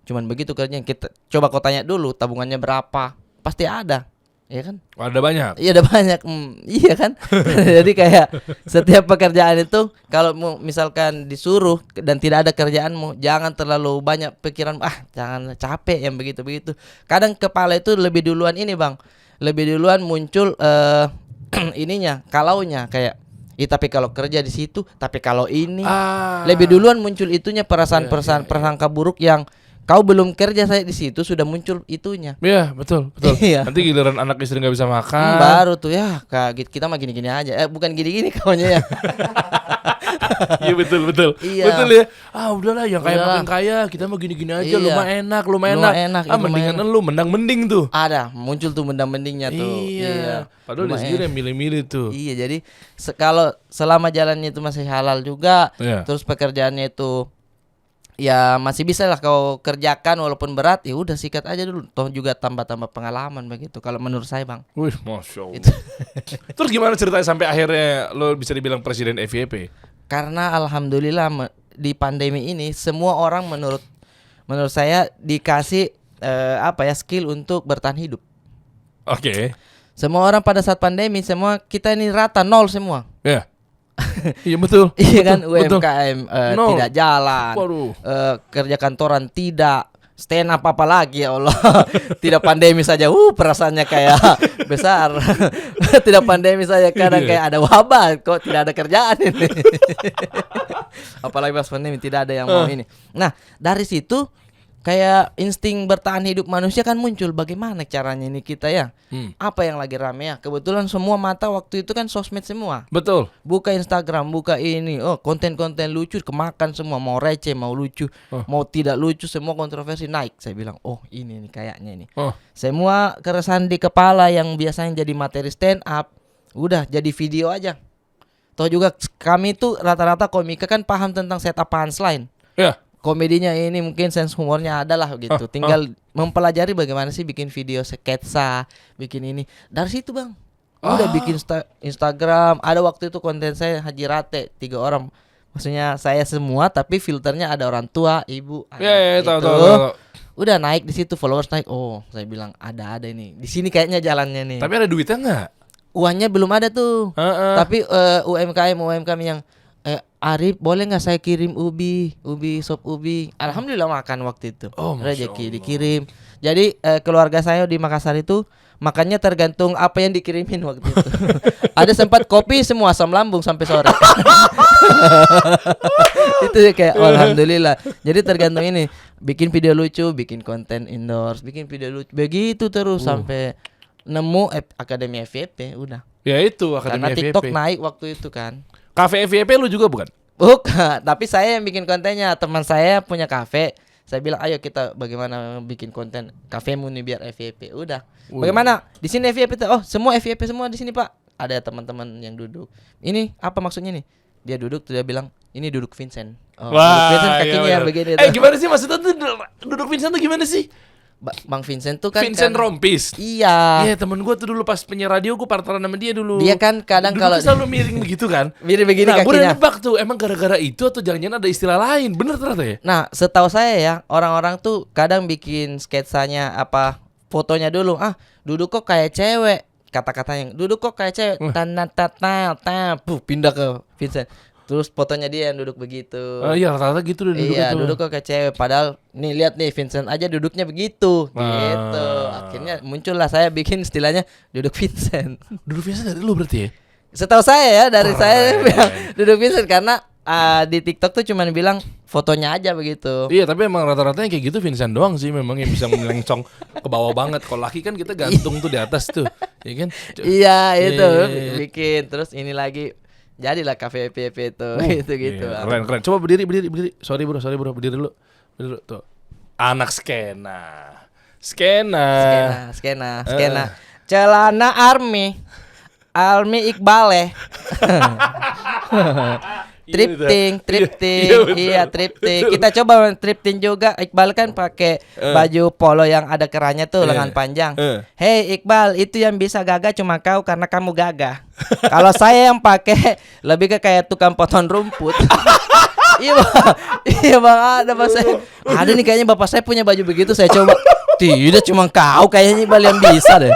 cuman begitu kerjanya, kita coba kau tanya dulu tabungannya berapa. Pasti ada. Iya kan? Ada banyak. Iya ada banyak, iya kan. Jadi kayak setiap pekerjaan itu kalau misalkan disuruh dan tidak ada kerjaanmu, jangan terlalu banyak pikiran. Jangan capek yang begitu-begitu. Kadang kepala itu lebih duluan ini Bang, lebih duluan muncul ininya, kalaunya kayak. Tapi kalau kerja di situ, tapi kalau ini lebih duluan muncul itunya perasaan prasangka buruk yang kau belum kerja saya di situ sudah muncul itunya. Iya, betul. Iya. Nanti giliran anak istri nggak bisa makan. Baru tuh ya kita mah gini-gini aja. Bukan gini-gini kaunya ya. Iya betul. Iya. Betul ya. Udahlah yang kaya Udahlah. makin kaya, kita mah gini-gini aja. Iya. Lu mah enak. Lu mah enak, itu mah Mendingan enak. lu mendang mending tuh. Ada muncul tuh mending-mendingnya tuh. Iya. Padahal dia Lumayan. sendiri yang milih-milih tuh. Iya, jadi kalau selama jalannya itu masih halal juga, Iya. terus pekerjaannya itu ya masih bisa lah kau kerjakan walaupun berat, ya udah sikat aja dulu. Toh juga tambah-tambah pengalaman begitu. Kalau menurut saya bang. Wih, masya Allah. Itu. Terus gimana ceritanya sampai akhirnya lo bisa dibilang presiden FYP? Karena alhamdulillah di pandemi ini semua orang menurut saya dikasih skill untuk bertahan hidup. Oke. Semua orang pada saat pandemi semua kita ini rata nol semua. Ya. Iya betul. Iya kan, betul. UMKM Nol. tidak jalan. Waduh. Kerja kantoran tidak, stand up apa lagi ya Allah. Tidak pandemi saja perasaannya kayak besar. Tidak pandemi saja kadang Iya. kayak ada wabah, kok tidak ada kerjaan ini. Apalagi pas pandemi tidak ada yang mau ini. Nah, dari situ kayak insting bertahan hidup manusia kan muncul. Bagaimana caranya ini kita ya? Apa yang lagi rame ya? Kebetulan semua mata waktu itu kan sosmed semua. Betul. Buka Instagram, buka ini, konten-konten lucu kemakan semua, mau receh, mau lucu, mau tidak lucu, semua kontroversi naik. Saya bilang, ini nih kayaknya ini. Semua keresahan di kepala yang biasanya jadi materi stand up, udah jadi video aja. Toh juga kami tuh rata-rata komika kan paham tentang setup punchline. Ya. Komedinya ini mungkin sense humornya ada lah gitu. Tinggal mempelajari bagaimana sih bikin video sketsa, bikin ini. Dari situ bang, udah bikin Instagram. Ada waktu itu konten saya Haji Rate 3 orang. Maksudnya saya semua tapi filternya ada orang tua, ibu, anak. Ya, tahu, Itu. tahu. Udah naik di situ, followers naik. Saya bilang ada ini. Di sini kayaknya jalannya nih. Tapi ada duitnya nggak? Uangnya belum ada tuh. Tapi UMKM yang Arif boleh nggak saya kirim ubi sop ubi. Alhamdulillah makan waktu itu. Rezeki dikirim. Jadi keluarga saya di Makassar itu makannya tergantung apa yang dikirimin waktu itu. Ada sempat kopi semua asam lambung sampai sore. Itu kayak alhamdulillah. Jadi tergantung ini, bikin video lucu, bikin konten indoors, bikin video lucu. Begitu terus sampai nemu Akademi FYP udah. Ya itu Karena Akademi TikTok FYP. naik waktu itu kan. Kafe FYP lu juga bukan? Bukan, tapi saya yang bikin kontennya. Teman saya punya kafe. Saya bilang, ayo kita bagaimana bikin konten kafemu nih biar FYP. Udah. Bagaimana? Di sini FYP tuh. Semua FYP semua di sini, Pak. Ada teman-teman yang duduk. Ini apa maksudnya nih? Dia duduk tuh dia bilang, ini duduk Vincent. Duduk Vincent kakinya iya, yang begini. gimana sih maksudnya tuh duduk Vincent tuh gimana sih? Bang Vincent tuh kan Vincent Rompis. Iya. Iya, temen gue tuh dulu pas penyiar radio gue partneran sama dia dulu. Dia kan kadang Duduknya kalau selalu miring begitu kan. miring begini Nah, gue udah kakinya. nebak tuh emang gara-gara itu atau jangan-jangan ada istilah lain. Bener ternyata ya? Nah, setahu saya ya, orang-orang tuh kadang bikin sketsanya fotonya dulu. Duduk kok kayak cewek. Kata-katanya, duduk kok kayak cewek. Pindah ke Vincent. Terus fotonya dia yang duduk begitu. Iya, rata-rata gitu deh duduk Iya, itu. duduk kok kayak cewek. Padahal nih lihat nih Vincent aja duduknya begitu. Ah. Gitu. Akhirnya muncullah saya bikin istilahnya duduk Vincent. Duduk Vincent dari lu berarti ya? Setahu saya ya, dari saya bilang duduk Vincent karena di TikTok tuh cuman bilang fotonya aja begitu. Iya, tapi emang rata-rata yang kayak gitu Vincent doang sih memang yang bisa melencong ke bawah banget. Kalau laki kan kita gantung tuh di atas tuh, ya kan? Iya, itu Iya. bikin terus ini lagi jadilah kafe PP itu gitu. Iya, keren. Coba berdiri. Sorry bro, berdiri dulu. Tuh. Anak skena. Skena. Celana Army Iqbal. Tripting. Iya, tripting. Kita coba tripting juga. Iqbal kan pakai baju polo yang ada kerannya tuh, lengan panjang. Hey Iqbal, itu yang bisa gagah cuma kau karena kamu gagah. Kalau saya yang pakai lebih ke kayak tukang potong rumput. Iya bang, ada bapak saya. Ada nih kayaknya bapak saya punya baju begitu. Saya coba. Tidak, cuma kau kayaknya Iqbal yang bisa deh.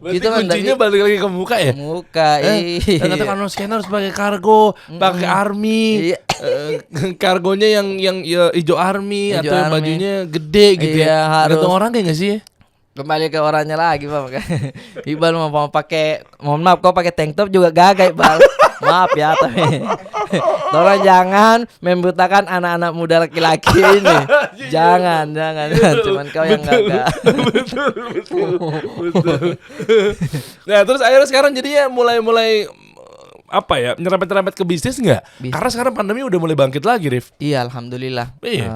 Berarti Gitu kan, kuncinya dari- balik lagi ke muka ya? Muka, iya. Ternyata kalau scanner harus pakai kargo, pakai army, Iya. kargonya yang hijau army Hijau atau army. bajunya gede gitu Iya, ya. harus. Tergantung orang kayak nggak sih? Kembali ke orangnya lagi Pak. Iqbal mau pakai, mohon maaf kau pakai tank top juga gagah Iqbal. Maaf ya tapi tolong jangan membutakan anak-anak muda laki-laki ini. Jangan. Cuman kau yang gagah. Betul. Nah, terus akhirnya sekarang jadinya mulai apa ya, nyerempet-nyerempet ke bisnis nggak? Bisnis. Karena sekarang pandemi udah mulai bangkit lagi, Rif. Iya, alhamdulillah. Iya.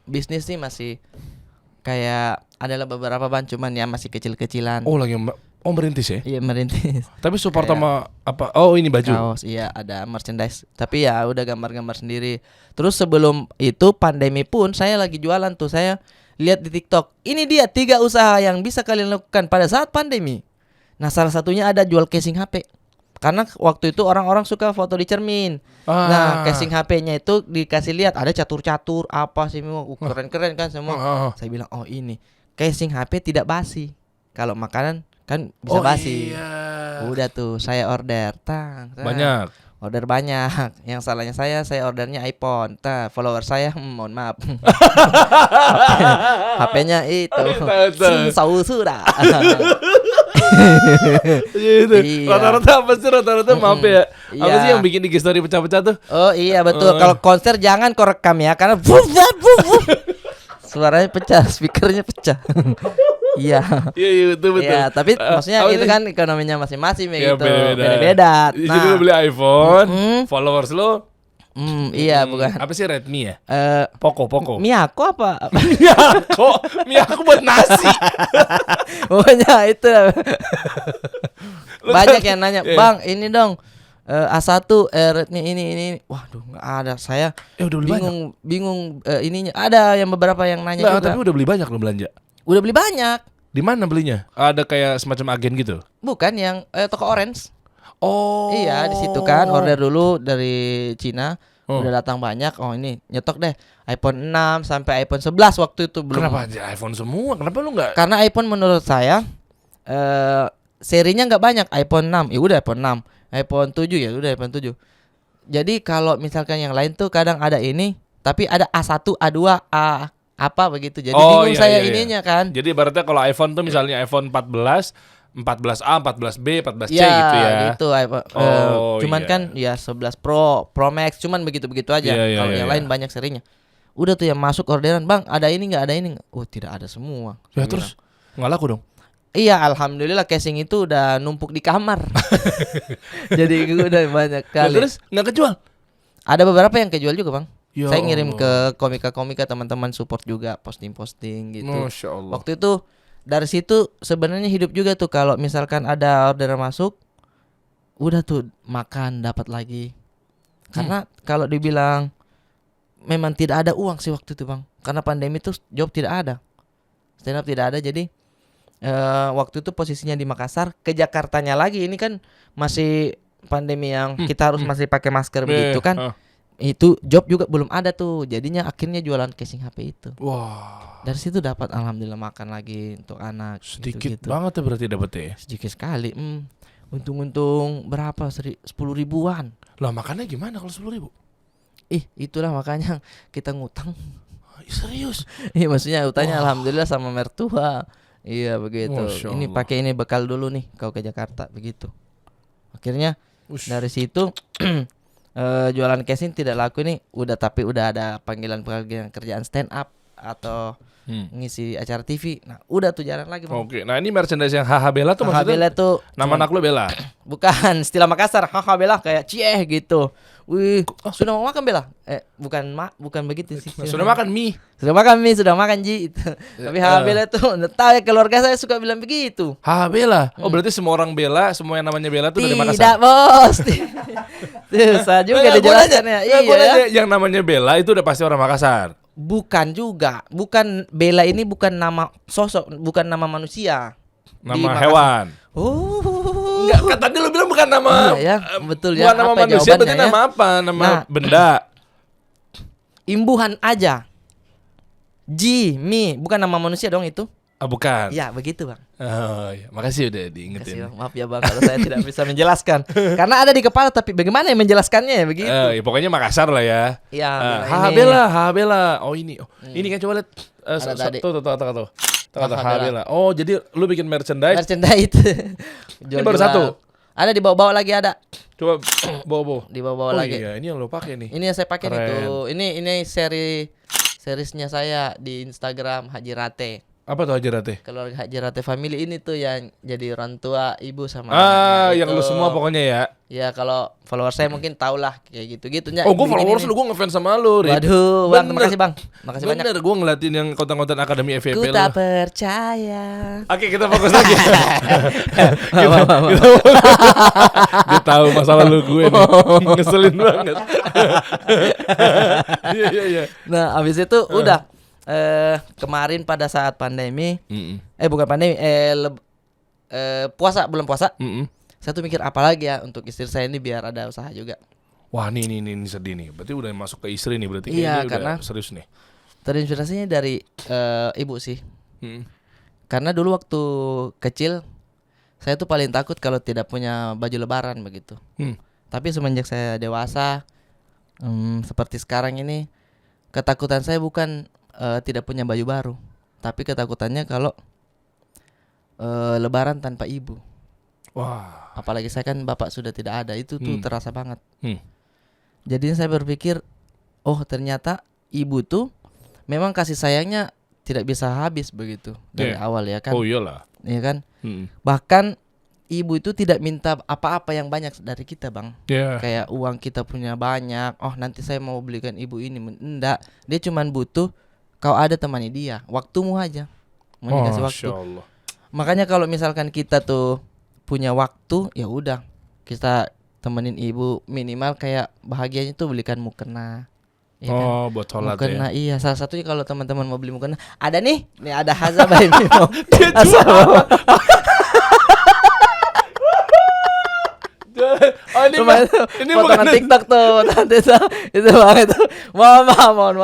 Bisnis sih masih kayak adalah beberapa ban cuman ya masih kecil-kecilan. Oh Oh, merintis ya? Iya, merintis. Tapi support Kayak sama apa? Oh, ini baju. Kaos, iya ada merchandise. Tapi ya udah gambar-gambar sendiri. Terus sebelum itu pandemi pun saya lagi jualan tuh. Saya lihat di TikTok. Ini dia 3 usaha yang bisa kalian lakukan pada saat pandemi. Nah, salah satunya ada jual casing HP. Karena waktu itu orang-orang suka foto di cermin. Nah, casing HP-nya itu dikasih lihat ada catur-catur apa sih, keren-keren kan semua. Saya bilang, "Oh, ini casing HP tidak basi. Kalau makanan kan bisa basi." Iya. Udah tuh saya order, Banyak. order banyak. Yang salahnya saya ordernya iPhone. Follower saya mohon maaf. HP-nya itu Samsung sudah. Gitu. Iya. Rata-rata apa sih rata-rata maaf ya? Apa Iya. sih yang bikin IG story pecah-pecah tuh? Oh iya betul. Kalau konser jangan kau rekam ya, karena suaranya pecah, speakernya pecah. Iya. Iya, iya betul. Iya, tapi maksudnya apa itu sih? kan ekonominya masing-masing Ya, begitu. beda-beda. Beda-beda. Jadi lu beli iPhone, followers lu Iya bukan. apa sih Redmi ya? Eh Poco. Miyako apa? Miyako buat nasi. Pokoknya itu. Banyak yang nanya, Iya. "Bang, ini dong A1 Redmi ini." Waduh, nggak ada. Saya Udah beli banyak. bingung ininya. Ada yang beberapa yang nanya Nah, juga. tapi udah beli banyak lo belanja. Udah beli banyak. Di mana belinya? Ada kayak semacam agen gitu. Bukan yang toko Orange. Oh. Iya, di situ kan order dulu dari Cina. Udah datang banyak. Oh, ini nyetok deh iPhone 6 sampai iPhone 11 waktu itu belum. Kenapa aja iPhone semua? Kenapa lu enggak? Karena iPhone menurut saya serinya nggak banyak. iPhone 6, ya udah iPhone 6. iPhone 7 ya udah iPhone 7. Jadi kalau misalkan yang lain tuh kadang ada ini, tapi ada A1, A2, A apa begitu. Jadi bingung saya ininya kan. Jadi ibaratnya kalau iPhone tuh misalnya iPhone 14, 14A, 14B, 14C Ya, gitu ya. gitu iPhone. Cuman iya. kan ya 11 Pro, Pro Max, cuman begitu-begitu aja. Iya, Kalau iya, yang iya. lain banyak serinya. Udah tuh yang masuk orderan, "Bang, ada ini nggak? Ada ini nggak?" Oh, tidak ada semua. Ya Saya terus nggak laku dong. Iya, alhamdulillah casing itu udah numpuk di kamar. Jadi udah banyak Ya, kali. terus nggak kejual. Ada beberapa yang kejual juga, Bang. Ya Saya ngirim Allah. ke komika-komika, teman-teman support juga, posting-posting gitu. Masya Allah. Waktu itu dari situ sebenarnya hidup juga tuh, kalau misalkan ada orderan masuk, udah tuh makan dapat lagi. Karena kalau dibilang memang tidak ada uang sih waktu itu, Bang. Karena pandemi tuh job tidak ada. Stand up tidak ada, jadi waktu itu posisinya di Makassar. Ke Jakartanya lagi, ini kan masih pandemi yang kita harus masih pakai masker begitu kan. Itu job juga belum ada tuh. Jadinya akhirnya jualan casing HP itu. Wah, Dari situ dapat alhamdulillah makan lagi untuk anak. sedikit gitu-gitu. banget ya berarti dapetnya ya. Sedikit sekali. Untung-untung berapa? 10 ribuan. Lah makannya gimana kalau 10.000? Itulah makanya kita ngutang. Serius? Iya, maksudnya utangnya alhamdulillah sama mertua. Iya begitu. Masya Ini Allah. pakai ini bekal dulu nih kau ke Jakarta begitu. Akhirnya Ush. dari situ jualan casing tidak laku nih. Tapi udah ada panggilan kerjaan stand up atau ngisi acara TV. Nah, udah tuh jarang lagi, Bang. Oke, nah ini merchandise yang Haha Bella tuh Haha Bella maksudnya tuh nama anak lu Bella. bukan istilah Makassar. Haha Bella kayak cieh gitu. Wih, sudah mau makan Bella? Bukan begitu sih. Sudah makan mie. Sudah makan mie, sudah makan Ji. Tapi Haha Bella tuh nggak tahu ya, keluarga saya suka bilang begitu. Haha Bella. Oh, berarti semua orang Bella, semua yang namanya Bella tuh dari Makassar. Tidak, Bos. Susah juga dijelaskannya. Iya, Iya ya. yang namanya Bella itu udah pasti orang Makassar. Bukan juga. Bukan, Bella ini bukan nama sosok, bukan nama manusia. Di Nama Makassar. hewan. Oh. Enggak, kan tadi lu bilang bukan nama. Iya ya, betul ya. Bukan nama Apa manusia, berarti jawabannya ya? nama apa? Nama Nah. benda. Imbuhan aja. Mi, bukan nama manusia dong itu. Ah, bukan. Ya, begitu, Bang. Oh, iya. Makasih udah Kasih, diingetin. Bang. Maaf ya, Bang, kalau saya tidak bisa menjelaskan. Karena ada di kepala, tapi bagaimana yang menjelaskannya ya begitu. Ya, pokoknya Makassar lah ya. Iya, Haha ini. Bella, Haha Bella. Oh ini. Oh, ini kan coba lihat. Ada tadi. Tuh. Haha Haha Bella. Bella. Oh, jadi lu bikin merchandise. Merchandise itu. Ini baru satu. Ada di bawah-bawah lagi ada. Coba bawa. Di bawah-bawah Oh lagi. iya, ini yang lu pakai nih. Ini yang saya pakai nih Keren. tuh. Ini seriesnya saya di Instagram Haji Rate. Apa tuh Hajarate? Keluarga Hajarate family ini tuh yang jadi orang tua, ibu sama Yang lu anaknya itu. semua pokoknya ya. Ya kalau follower saya mungkin tau lah kayak gitu-gitunya. Oh, gue Begini followers nih. lu, gue ngefans sama lu, Rip. Waduh, Bang, Bener. makasih Bang. Makasih banyak. Bener, gue ngeliatin yang konten-konten Akademi FVP Ku lu. tak percaya. Oke, kita fokus lagi. Apa. Dia tahu masa lalu gue nih. Ngeselin banget. Iya. Nah, abis itu udah kemarin pada saat pandemi, bukan pandemi, puasa, belum puasa. Saya tuh mikir apa lagi ya untuk istri saya ini biar ada usaha juga. Wah, ini sedih nih. Berarti udah masuk ke istri nih, berarti Iya, kayaknya karena udah serius nih. terinspirasinya dari ibu sih. Mm. Karena dulu waktu kecil saya tuh paling takut kalau tidak punya baju lebaran begitu. Tapi semenjak saya dewasa, seperti sekarang ini, ketakutan saya bukan tidak punya baju baru, tapi ketakutannya kalau lebaran tanpa ibu. Wah. Apalagi saya kan bapak sudah tidak ada, itu tuh terasa banget. Hmm. Jadi saya berpikir, oh ternyata ibu tuh memang kasih sayangnya tidak bisa habis begitu dari Iya. awal ya kan. Oh iyalah. Iya kan. Bahkan ibu itu tidak minta apa-apa yang banyak dari kita, Bang. Ya. Kayak uang kita punya banyak, oh nanti saya mau belikan ibu ini. Enggak, dia cuman butuh kau ada temani dia, waktumu aja, mau dikasih waktu. Masya Allah. Makanya kalau misalkan kita tuh punya waktu, ya udah kita temenin ibu, minimal kayak bahagianya tuh belikan mukena. Ya kan? Oh, buat sholat Mukena, ya. iya. Salah satunya kalau teman-teman mau beli mukena, ada nih ada Haza by Mimo. Dia jual. Oh, ini bukan potongan TikTok tuh, itu banget tuh. Mohon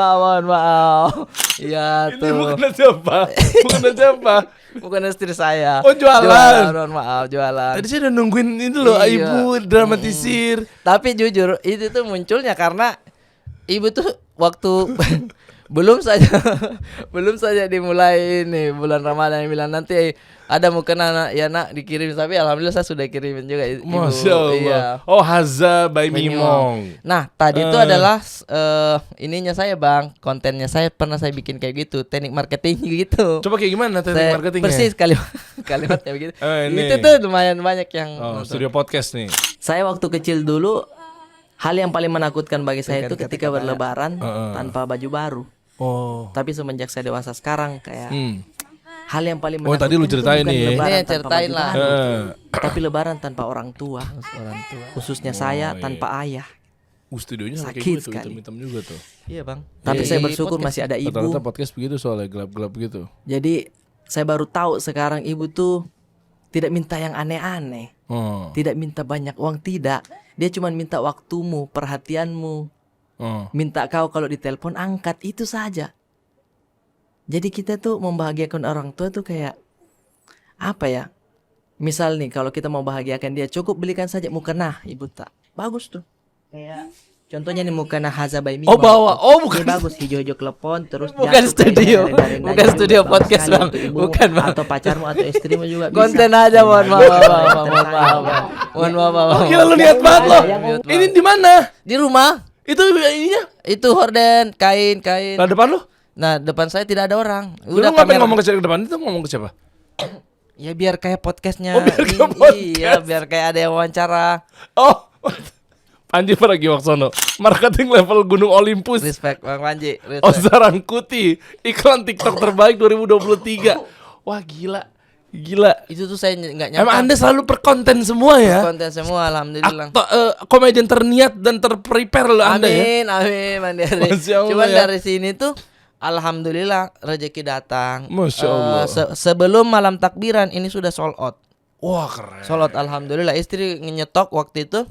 maaf. Iya ini tuh. bukan siapa? Bukan istri saya. Oh, jualan. Mohon maaf, jualan. Tadi saya udah nungguin itu loh, Iya. ibu dramatisir. Tapi jujur itu tuh munculnya karena ibu tuh waktu belum saja dimulai ini bulan Ramadan yang bilang nanti ada mukena ya nak dikirim, tapi alhamdulillah saya sudah kirimin juga ibu. Masya Allah. Iya. Oh, Haza by Mimong. Nah tadi itu adalah ininya saya Bang, kontennya saya pernah saya bikin kayak gitu, teknik marketing gitu. Coba kayak gimana teknik Saya- marketingnya? Persis kalimatnya begitu. Ini. Itu tuh lumayan banyak yang Oh, nonton. studio podcast nih. Saya waktu kecil dulu hal yang paling menakutkan bagi saya itu ketika berlebaran tanpa baju baru. Oh. Tapi semenjak saya dewasa sekarang kayak hal yang paling Oh, menakutkan tadi lu itu ceritain bukan nih. lebaran Iya, tanpa ceritain baju lah. baru, tapi lebaran tanpa orang tua. Khususnya saya iya. tanpa ayah. Studionya sama Sakit kayak gue tuh, sekali. hitam-hitam juga tuh. Iya bang. Tapi saya bersyukur masih ada ibu. Rata-rata podcast begitu soalnya gelap-gelap gitu. Jadi saya baru tahu sekarang ibu tuh tidak minta yang aneh-aneh. Oh. Tidak minta banyak uang, tidak. Dia cuma minta waktumu, perhatianmu. Oh. Minta kau kalau ditelepon angkat, itu saja. Jadi kita tuh membahagiakan orang tua tuh kayak apa ya? Misal nih kalau kita mau bahagiakan dia, cukup belikan saja mukena, ibu tak. Bagus tuh. Kayak contohnya nih mukena Haza by Mimo. Oh, bawa. Oh, bukan. Ini bagus, hijau-hijau klepon terus Bukan jatuh studio. kayak dari Bukan daging, studio bagus podcast, sekali Bang. untuk ibumu Bukan, Bang. atau pacarmu atau istrimu juga bisa. Konten aja, mohon maaf. Gila lu niat banget lo. Ini di mana? Di rumah. Itu ininya. Itu horden, kain. Nah, depan lu? Nah, depan saya tidak ada orang. Lu ngapain kamera- ngomong ke depan itu ngomong ke siapa? Ya biar kayak podcastnya. Oh, biar kayak Iya, podcast. biar kayak ada yang wawancara. Oh. Panji Pragiwaksono, marketing level Gunung Olympus. Respect Bang Panji. Respect. Oza Rangkuti, iklan TikTok terbaik 2023. Wah, gila. Itu tuh saya nggak nyangka. Emang Anda selalu perkonten semua ya? Konten semua alhamdulillah. Komedian terniat dan terprepare loh Anda ya. Amin, Mandiri. Masya Allah Cuman ya. dari sini tuh alhamdulillah rezeki datang. Masya Allah. Sebelum malam takbiran ini sudah sold out. Wah, keren. Sold out alhamdulillah. Istri nyetok waktu itu.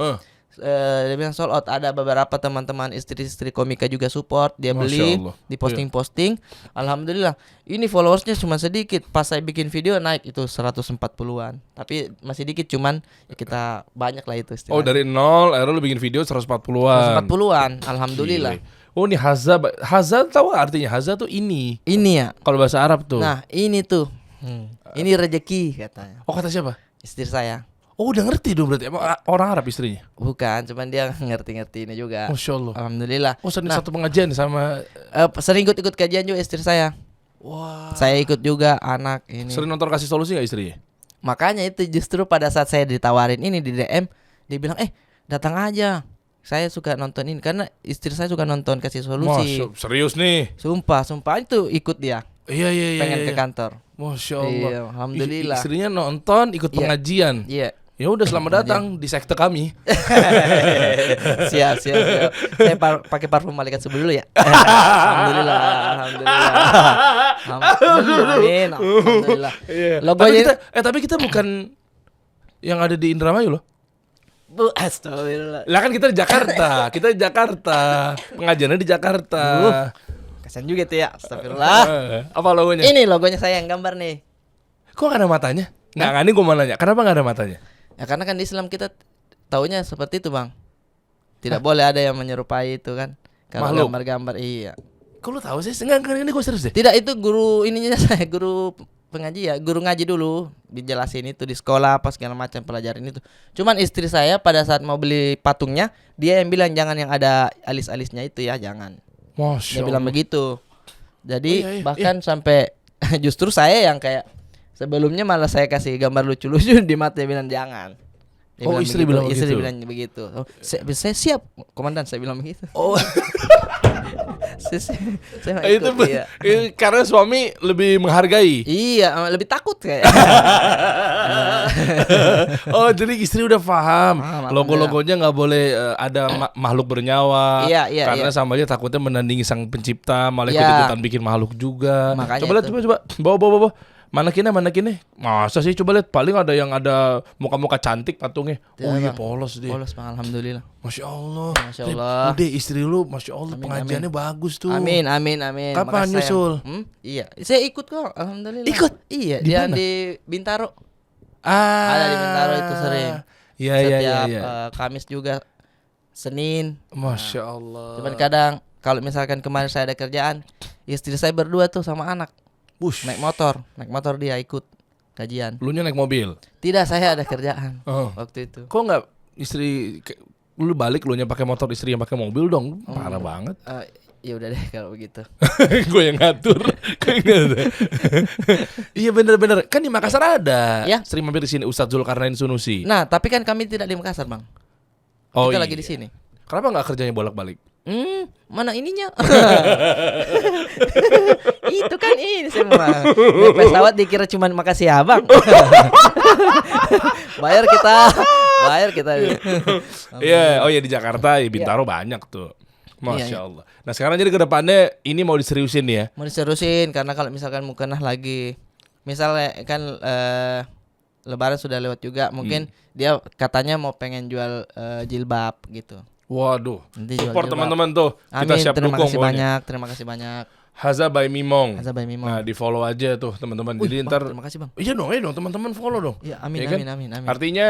Dia bilang sold out. Ada beberapa teman-teman istri-istri komika juga support. Dia Masya beli Allah. di posting-posting. Alhamdulillah. Ini followersnya cuma sedikit. Pas saya bikin video naik itu 140-an. Tapi masih dikit, cuman ya kita banyak lah itu Oh, dari nol, akhirnya lu bikin video 140-an. 140-an. Alhamdulillah. Gile. Oh, ini Haza. Haza tahu gak artinya? Haza tuh ini. Ini ya. Kalau bahasa Arab tuh. Nah, ini tuh. Ini rezeki katanya. Oh, kata siapa? Istri saya. Oh, udah ngerti dong berarti. Emang orang Arab istrinya? Bukan, cuman dia ngerti-ngerti ini juga. Masya Allah. Alhamdulillah. Oh, sering Nah, satu pengajian sama. sering ikut kajian juga istri saya. Wah. Saya ikut juga anak ini. Sering nonton Kasih Solusi nggak istrinya? Makanya itu justru pada saat saya ditawarin ini di DM, dia bilang, datang aja. Saya suka nonton ini karena istri saya suka nonton Kasih Solusi. Serius nih? Sumpah itu ikut dia. Iya. Pengen ke kantor. Masya Allah. Iya, alhamdulillah. Istrinya nonton, ikut Iya. pengajian. Iya. Ya udah, selamat datang di sekte kami. siap. Saya pakai parfum malaikat subuh dulu ya. Alhamdulillah. Amin. Alhamdulillah. Iya. Logonya Tapi kita bukan yang ada di Indramayu loh. Astagfirullah. Lah kan kita di Jakarta. Pengajiannya di Jakarta. Kasian juga tuh ya. Astagfirullah. Apa logonya? Ini logonya saya yang gambar nih. Kok gak ada matanya? Nggak, ini gue mau nanya. Kenapa gak ada matanya? Ya karena kan di Islam kita taunya seperti itu, Bang. Tidak boleh ada yang menyerupai itu kan. Kalau Makhluk. gambar-gambar iya. Kok lu tahu sih? Enggak, ini gue serius deh. Tidak, itu guru ininya saya, guru pengaji ya, guru ngaji dulu dijelasin itu di sekolah apa segala macam pelajaran itu. Cuman istri saya pada saat mau beli patungnya, dia yang bilang jangan yang ada alis-alisnya itu ya, jangan. Masya Dia bilang Allah. begitu. Jadi Oh, iya. bahkan sampai justru saya yang kayak sebelumnya malah saya kasih gambar lucu-lucu di mata, dia bilang jangan. Dia Oh, istri bilang Istri begitu? bilang begitu. Oh, saya siap, komandan, saya bilang begitu. Oh, saya mau itu ikut, iya. karena suami lebih menghargai. Iya, lebih takut kayak. Oh, jadi istri udah paham. Paham, Logo-logonya nggak boleh ada makhluk bernyawa. Iya, iya, Karena iya. sama aja takutnya menandingi sang pencipta, malah Iya. ikut-ikutan bikin makhluk juga. Makanya Coba lihat, itu. coba. Bawa. Manekinnya. Masa sih, coba lihat. Paling ada yang ada muka-muka cantik patungnya. Tidak, Oh iya, Bang. polos deh. Polos, Bang, alhamdulillah. Masya Allah. Masya Allah. Udah, istri lu, Masya Allah, Amin, pengajiannya bagus tuh. Amin. Kapan Makasih, nyusul? sayang. Iya, saya ikut kok, alhamdulillah. Ikut? Iya, Di dia mana? di Bintaro. Ada di Bintaro itu sering. Iya. Setiap Kamis juga, Senin. Masya Allah. Cuman kadang kalau misalkan kemarin saya ada kerjaan, istri saya berdua tuh sama anak Bush. naik motor dia ikut kajian. Lu nya naik mobil. Tidak, saya ada kerjaan Oh. waktu itu. Kok nggak istri lu balik, lu nya pakai motor, istri yang pakai mobil dong? Parah banget. Ya udah deh kalau begitu. Gue yang ngatur. Iya, bener-bener. Kan di Makassar ada. Ya. Sering mampir di sini Ustadz Zulkarnain Sunusi. Nah, tapi kan kami tidak di Makassar, Bang. Kita lagi di sini. Kenapa nggak kerjanya bolak-balik? Mana ininya? Itu kan ini semua. Naik pesawat dikira cuman makasih ya, Bang. Bayar kita. Iya, oh ya di Jakarta, ya Bintaro banyak tuh. Masya Iya. Allah. Nah sekarang jadi ke depannya ini mau diseriusin ya. Mau diserusin karena kalau misalkan mukenah lagi, misalnya kan Lebaran sudah lewat juga, mungkin dia katanya mau pengen jual jilbab gitu. Waduh, Nanti jual support jilbab. teman-teman tuh. Kita Amin, siap terima dukung kasih pokoknya. banyak, terima kasih banyak. Haza by Mimong. Haza by Mimong. Nah, di follow aja tuh teman-teman. Wih, Jadi Bang, ntar terima kasih, Bang. iya dong teman-teman follow dong. Iya, amin, Ya kan? amin. Artinya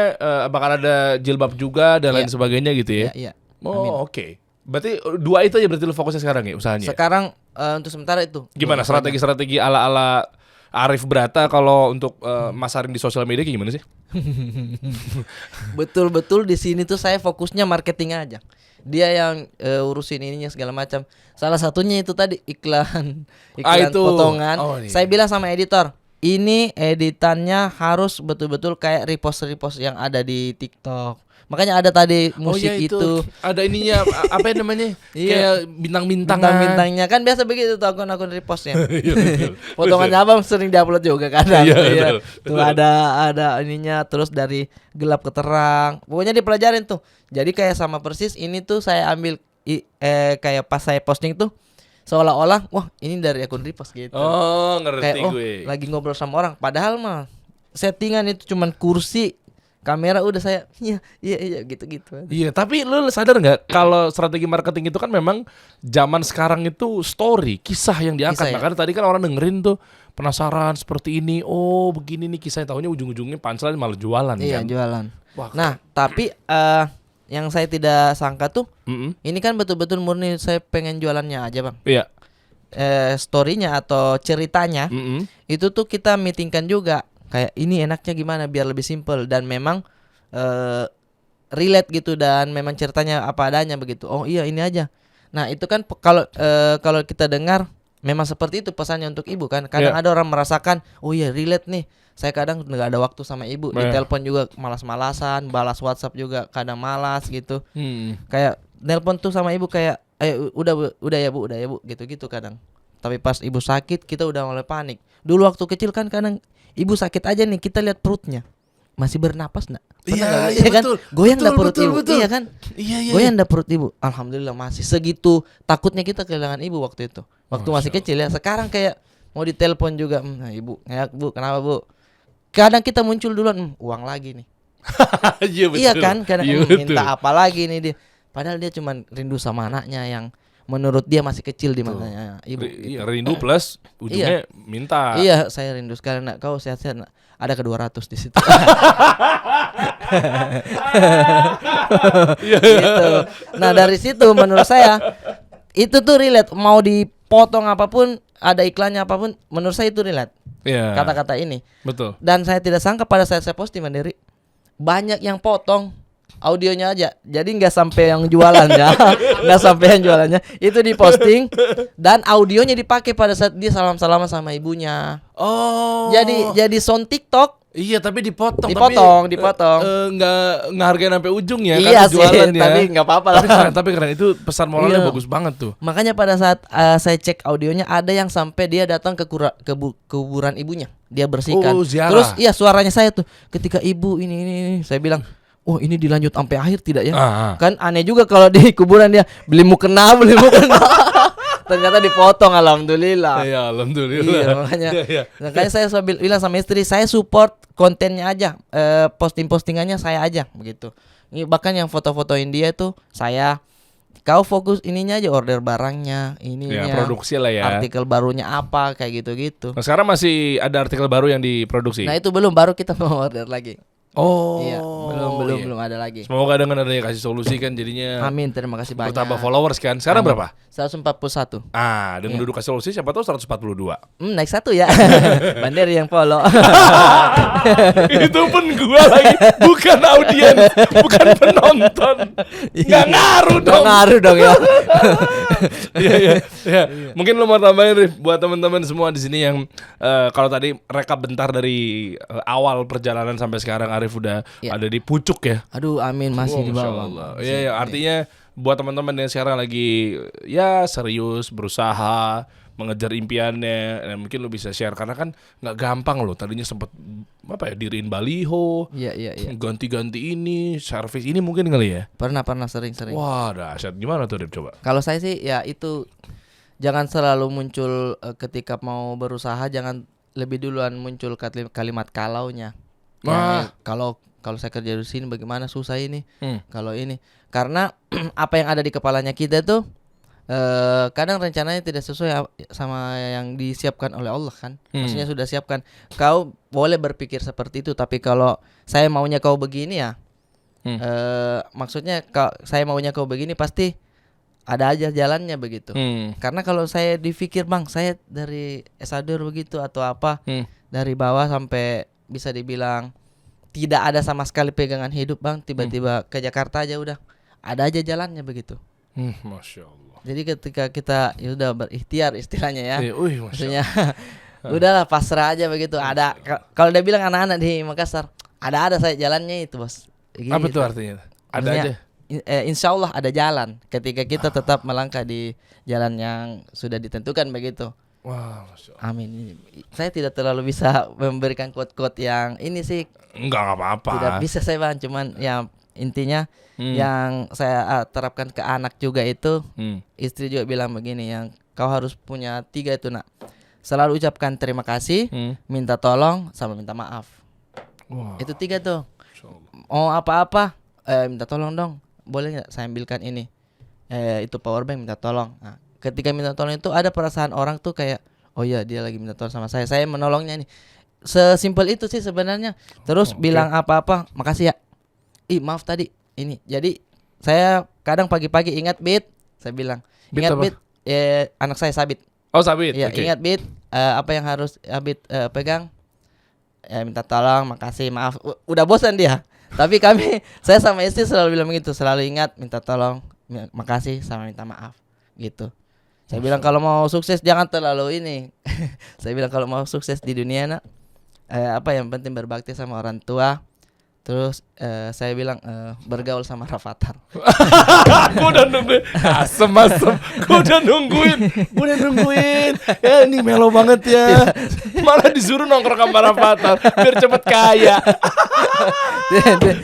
bakal ada jilbab juga dan lain Iya. sebagainya gitu ya. Iya. Oh, oke. Berarti dua itu aja berarti lu fokusnya sekarang ya usahanya. Sekarang untuk sementara itu. Gimana Dua-duanya. strategi-strategi ala-ala Arif Brata kalau untuk masarin di sosial media kayak gimana sih? Betul-betul di sini tuh saya fokusnya marketing aja. Dia yang urusin ininya segala macam. Salah satunya itu tadi iklan Itu. potongan. Oh, iya. Saya bilang sama editor, ini editannya harus betul-betul kayak repost yang ada di TikTok. Makanya ada tadi musik oh, iya, itu. Ada ininya apa yang namanya? Iya. Kayak bintang-bintangan. Bintang-bintangnya kan biasa begitu tuh akun-akun repostnya. Iya, betul. Potongannya abang sering diupload juga kadang. Iya, Iya. betul. Tuh ada ininya terus dari gelap ke terang. Pokoknya dipelajarin tuh. Jadi kayak sama persis ini tuh saya ambil kayak pas saya posting tuh seolah-olah wah ini dari akun repost gitu. Oh, ngerti Kayak gue. lagi ngobrol sama orang padahal mah settingan itu cuman kursi, kamera udah saya iya gitu-gitu. Iya, tapi lu sadar nggak kalau strategi marketing itu kan memang zaman sekarang itu story, kisah yang diangkat. Kisah, ya? Makanya tadi kan orang dengerin tuh penasaran seperti ini. Oh, begini nih kisahnya, tahunya ujung-ujungnya punchline malah jualan Iya, kan. jualan. Wah, Nah, tapi yang saya tidak sangka tuh Mm-mm. ini kan betul-betul murni saya pengen jualannya aja, Bang. Iya. Story-nya atau ceritanya Mm-mm. itu tuh kita meetingkan juga. Kayak ini enaknya gimana biar lebih simple dan memang relate gitu dan memang ceritanya apa adanya begitu. Oh iya ini aja. Nah itu kan kalau kita dengar memang seperti itu pesannya untuk ibu kan. Kadang ada orang merasakan, oh iya relate nih. Saya kadang nggak ada waktu sama ibu. Di telepon juga malas-malasan, balas WhatsApp juga kadang malas gitu. Kayak nelpon tuh sama ibu kayak, udah ya bu, gitu-gitu kadang. Tapi pas ibu sakit kita udah mulai panik. Dulu waktu kecil kan kadang ibu sakit aja nih kita lihat perutnya masih bernapas nggak? Iya, Iya kan? betul. Goyang Betul, dah perut betul, ibu. betul. Iya kan? Iya. Goyang dah perut ibu. Alhamdulillah masih segitu takutnya kita kehilangan ibu waktu itu. Waktu masih kecil ya. Sekarang kayak mau ditelepon juga, nah, ibu, ya bu, kenapa bu? Kadang kita muncul duluan, uang lagi nih. Iya betul. Iya kan? Kadang Iya, betul. minta apa lagi nih dia. Padahal dia cuma rindu sama anaknya yang menurut dia masih kecil di matanya ibu. Iya, rindu plus ujungnya minta. Iya, saya rindu sekali nak. Kau sehat-sehat nak. Ada ke 200 di situ. Gitu. Nah, dari situ menurut saya itu tuh relate. Mau dipotong apapun, ada iklannya apapun, menurut saya itu relate. Iya. Kata-kata ini. Betul. Dan saya tidak sangka pada saat saya posting Mandiri, banyak yang potong audionya aja. Jadi nggak sampai yang jualannya, nggak sampai yang jualannya. Itu diposting dan audionya dipakai pada saat dia salam-salaman sama ibunya. Oh. Jadi sound TikTok. Iya, tapi dipotong. Dipotong. Nggak ngehargain sampai ujung ya. Iya kan sih, jualan ya. tapi nggak apa-apa lah. Tapi keren itu pesan moralnya Iya. bagus banget tuh. Makanya pada saat saya cek audionya ada yang sampai dia datang ke kuburan ibunya, dia bersihkan. Oh, ziarah. Terus iya suaranya saya tuh ketika ibu ini saya bilang, oh ini dilanjut sampai akhir tidak ya? Kan aneh juga kalau di kuburan dia beli mukena. Ternyata dipotong, alhamdulillah. Iya, alhamdulillah. Iya, makanya Iya. makanya saya bilang sama istri, saya support kontennya aja, postingannya saya aja begitu. Ini bahkan yang foto-fotoin dia tuh saya, kau fokus ininya aja, order barangnya, ininya, Ya, produksi lah ya. artikel barunya apa kayak gitu-gitu. Nah, sekarang masih ada artikel baru yang diproduksi. Nah itu belum, baru kita mau order lagi. Oh. Iya, iya. belum ada lagi. Semoga dengan adanya kasih solusi kan jadinya Amin, terima kasih banyak. bertambah followers kan. Sekarang Amin. berapa? 141. Dengan duduk kasih solusi siapa tahu 142. Naik 1 ya. Banderi yang follow. Itu pun gua lagi, bukan audiens, bukan penonton. Nggak ngaruh dong. Nggak ngaruh dong ya. Iya. Mungkin lu mau tambahin Rif, buat teman-teman semua di sini yang kalau tadi rekap bentar dari awal perjalanan sampai sekarang Arif udah ada di pucuk ya. Aduh, amin, masih di Masya bawah. Allah. Iya, artinya buat teman-teman yang sekarang lagi ya serius berusaha mengejar impiannya, dan mungkin lu bisa share karena kan nggak gampang loh. Tadinya sempet diriin baliho, Iya. ganti-ganti ini, servis ini mungkin kali ya. Pernah sering. Wah, dahsyat. Gimana tuh Rip coba? Kalau saya sih ya itu, jangan selalu muncul ketika mau berusaha, jangan lebih duluan muncul kalimat kalaunya. Ya, kalau saya kerja di sini bagaimana susah ini. Kalau ini karena apa yang ada di kepalanya kita tuh kadang rencananya tidak sesuai sama yang disiapkan oleh Allah kan. Maksudnya sudah siapkan. Kau boleh berpikir seperti itu, tapi kalau saya maunya kau begini ya. Maksudnya kalau saya maunya kau begini pasti ada aja jalannya begitu. Karena kalau saya dipikir bang, saya dari S1 begitu atau apa, dari bawah sampai bisa dibilang tidak ada sama sekali pegangan hidup bang, tiba-tiba ke Jakarta aja udah ada aja jalannya begitu. Masya Allah. Jadi ketika kita ya udah berikhtiar istilahnya ya, maksudnya udahlah pasrah aja begitu. Ada kalau dia bilang anak-anak di Makassar, ada saya jalannya itu bos. Gitu. Apa tuh artinya? Ada aja. Insya Allah ada jalan ketika kita tetap melangkah di jalan yang sudah ditentukan begitu. Wah, Masya Allah. Amin. Saya tidak terlalu bisa memberikan quote-quote yang ini sih. Enggak apa-apa. Tidak bisa saya bang, cuman ya intinya yang saya terapkan ke anak juga itu, istri juga bilang begini, yang kau harus punya 3 itu nak. Selalu ucapkan terima kasih, minta tolong, sama minta maaf. Wow. Itu 3 tuh. Oh apa-apa, minta tolong dong, boleh nggak saya ambilkan ini, itu power bank, minta tolong. Nah, ketika minta tolong itu ada perasaan orang tuh kayak, oh iya dia lagi minta tolong sama saya menolongnya nih. Sesimpel itu sih sebenarnya. Terus bilang apa-apa, makasih ya. Maaf tadi ini. Jadi saya kadang pagi-pagi ingat Bit, saya bilang, ingat Bit, anak saya Sabit. Oh Sabit. Iya, ingat Bit, apa yang harus Bit pegang? Minta tolong, makasih, maaf. Udah bosan dia. Tapi saya sama istri selalu bilang begitu, selalu ingat minta tolong, makasih sama minta maaf gitu. Saya bilang kalau mau sukses jangan terlalu ini. Saya bilang kalau mau sukses di dunia nak, yang penting berbakti sama orang tua. Terus saya bilang bergaul sama Rafathar. Gue udah nungguin asem. Gue udah nungguin. Ya ini melo banget ya. Malah disuruh nongkrong sama Rafathar biar cepet kaya.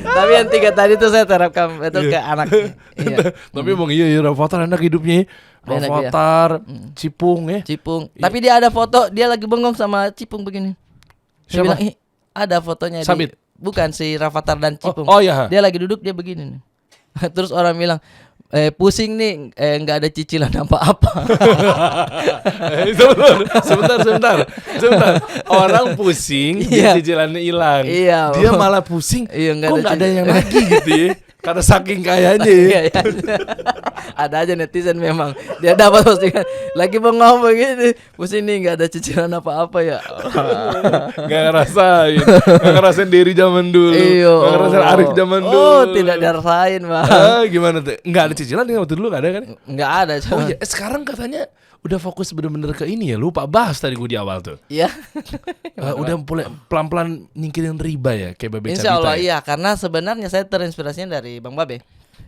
Tapi yang 3 tadi tuh saya terapkan itu ke anak. Iya. Tapi emang iya Rafathar enak hidupnya. Enak, Rafathar, Cipung ya. Cipung. Tapi dia ada foto dia lagi bengong sama Cipung begini. Saya Siapa? bilang, ada fotonya Sabit? Bukan si Rafathar dan Cipung. Oh iya. Dia lagi duduk dia begini nih. Terus orang bilang pusing nih nggak ada cicilan apa-apa. Sebentar. Orang pusing, dia Iya. cicilannya hilang. Iya. Dia malah pusing. Iya, Kok nggak ada yang nagih gitu ya? Karena saking kayanya. Iya, iya. Ada aja netizen memang. Dia dapat postingan lagi bengong begini, pusing nih nggak ada cicilan apa-apa ya. Gak ngerasain diri zaman dulu. Iya. Gak ngerasain Arif zaman dulu. Oh, tidak dirasain, Bang. Gimana tuh? Gak ada cicilan nih waktu dulu gak ada kan? Nggak ada. Oh iya, sekarang katanya udah fokus bener-bener ke ini ya. Lupa bahas tadi gue di awal tuh. Iya. Udah mulai pelan-pelan nyingkirin riba ya, kayak Babe Cabita. Insya Allah ya? iya, karena sebenarnya saya terinspirasinya dari Bang Babe.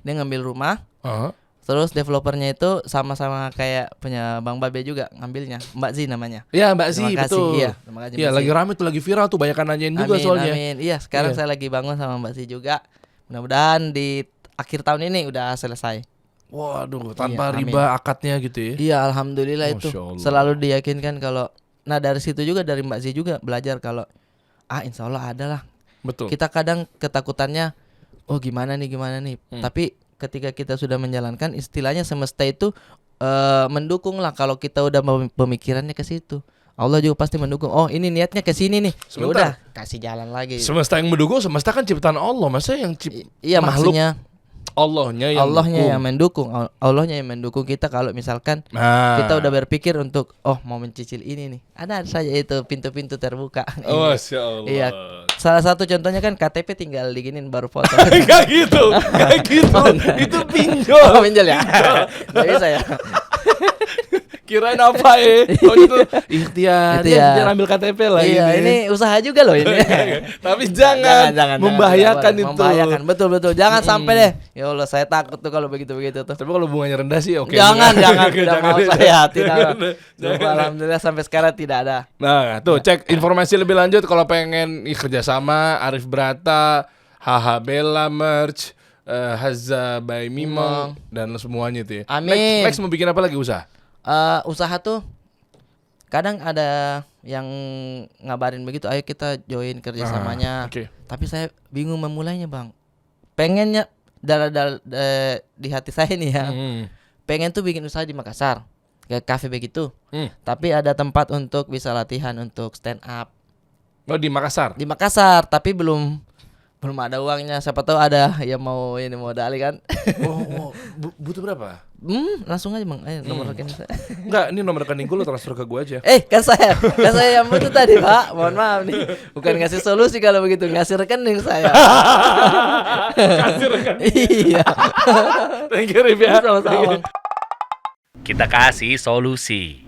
Dia ngambil rumah, Uh-huh. terus developernya itu sama-sama kayak punya Bang Babe juga ngambilnya, Mbak Zi namanya. Iya Mbak Zee, Terima kasih, betul. iya, terima kasih, Iya Mbak lagi Zee. rame tuh, lagi viral tuh, banyak nanyain juga Amin, soalnya. amin. Iya, sekarang Iya. saya lagi bangun sama Mbak Zi juga. Mudah-mudahan di akhir tahun ini udah selesai. Waduh, tanpa Iya, amin. riba akadnya gitu ya. Iya, alhamdulillah itu. Masya Allah. Selalu diyakinkan kalau dari situ juga dari Mbak Zi juga belajar kalau insya Allah ada lah. Betul. Kita kadang ketakutannya gimana nih. Tapi ketika kita sudah menjalankan, istilahnya semesta itu mendukung lah kalau kita udah pemikirannya ke situ. Allah juga pasti mendukung. Oh, ini niatnya ke sini nih. Ya Sebentar. udah, kasih jalan lagi. Semesta yang mendukung, semesta kan ciptaan Allah. Masa yang Iya, makhluk maksudnya Allahnya yang mendukung. Allahnya yang mendukung kita kalau misalkan Nah. kita udah berpikir untuk mau mencicil ini nih. Ada saja itu pintu-pintu terbuka. Oh, Masya Allah. Iya. Salah satu contohnya kan KTP tinggal diginin baru foto. Gak gitu. Itu pinjol. Pinjol ya. Nggak bisa ya. Kirain apa ya? Oh itu ikhtiar. Ikhtiar. Dia ambil KTP lah Iya, ini usaha juga loh ini. Tapi jangan membahayakan itu. Membahayakan, betul. Jangan sampai deh. Ya Allah, saya takut tuh kalau begitu tuh. Tapi kalau bunganya rendah sih oke. Jangan, tidak mau ya. saya, tidak. Jangan. Alhamdulillah sampai sekarang tidak ada. Nah, tuh cek informasi lebih lanjut kalau pengen kerjasama Arif Brata, HH Bella Merch, Hazza by Mimong dan semuanya itu ya. Amin. Next mau bikin apa lagi usaha? Usaha tuh kadang ada yang ngabarin begitu, ayo kita join kerjasamanya. Oke. Tapi saya bingung memulainya, Bang. Pengennya di hati saya nih ya. Pengen tuh bikin usaha di Makassar, kayak cafe begitu. Tapi ada tempat untuk bisa latihan untuk stand up Oh di Makassar. di Makassar, tapi belum ada uangnya. Siapa tahu ada yang mau modali kan. Butuh berapa? Langsung aja, Bang. Ayo nomor rekening saya. Enggak, ini nomor rekening gue lo transfer ke gue aja. Kan saya yang butuh tadi, Pak. Mohon maaf nih. Bukan ngasih solusi kalau begitu, ngasih rekening saya. Kasih rekening. Iya. Thank you Rif ya. Sama-sama. Kita kasih solusi.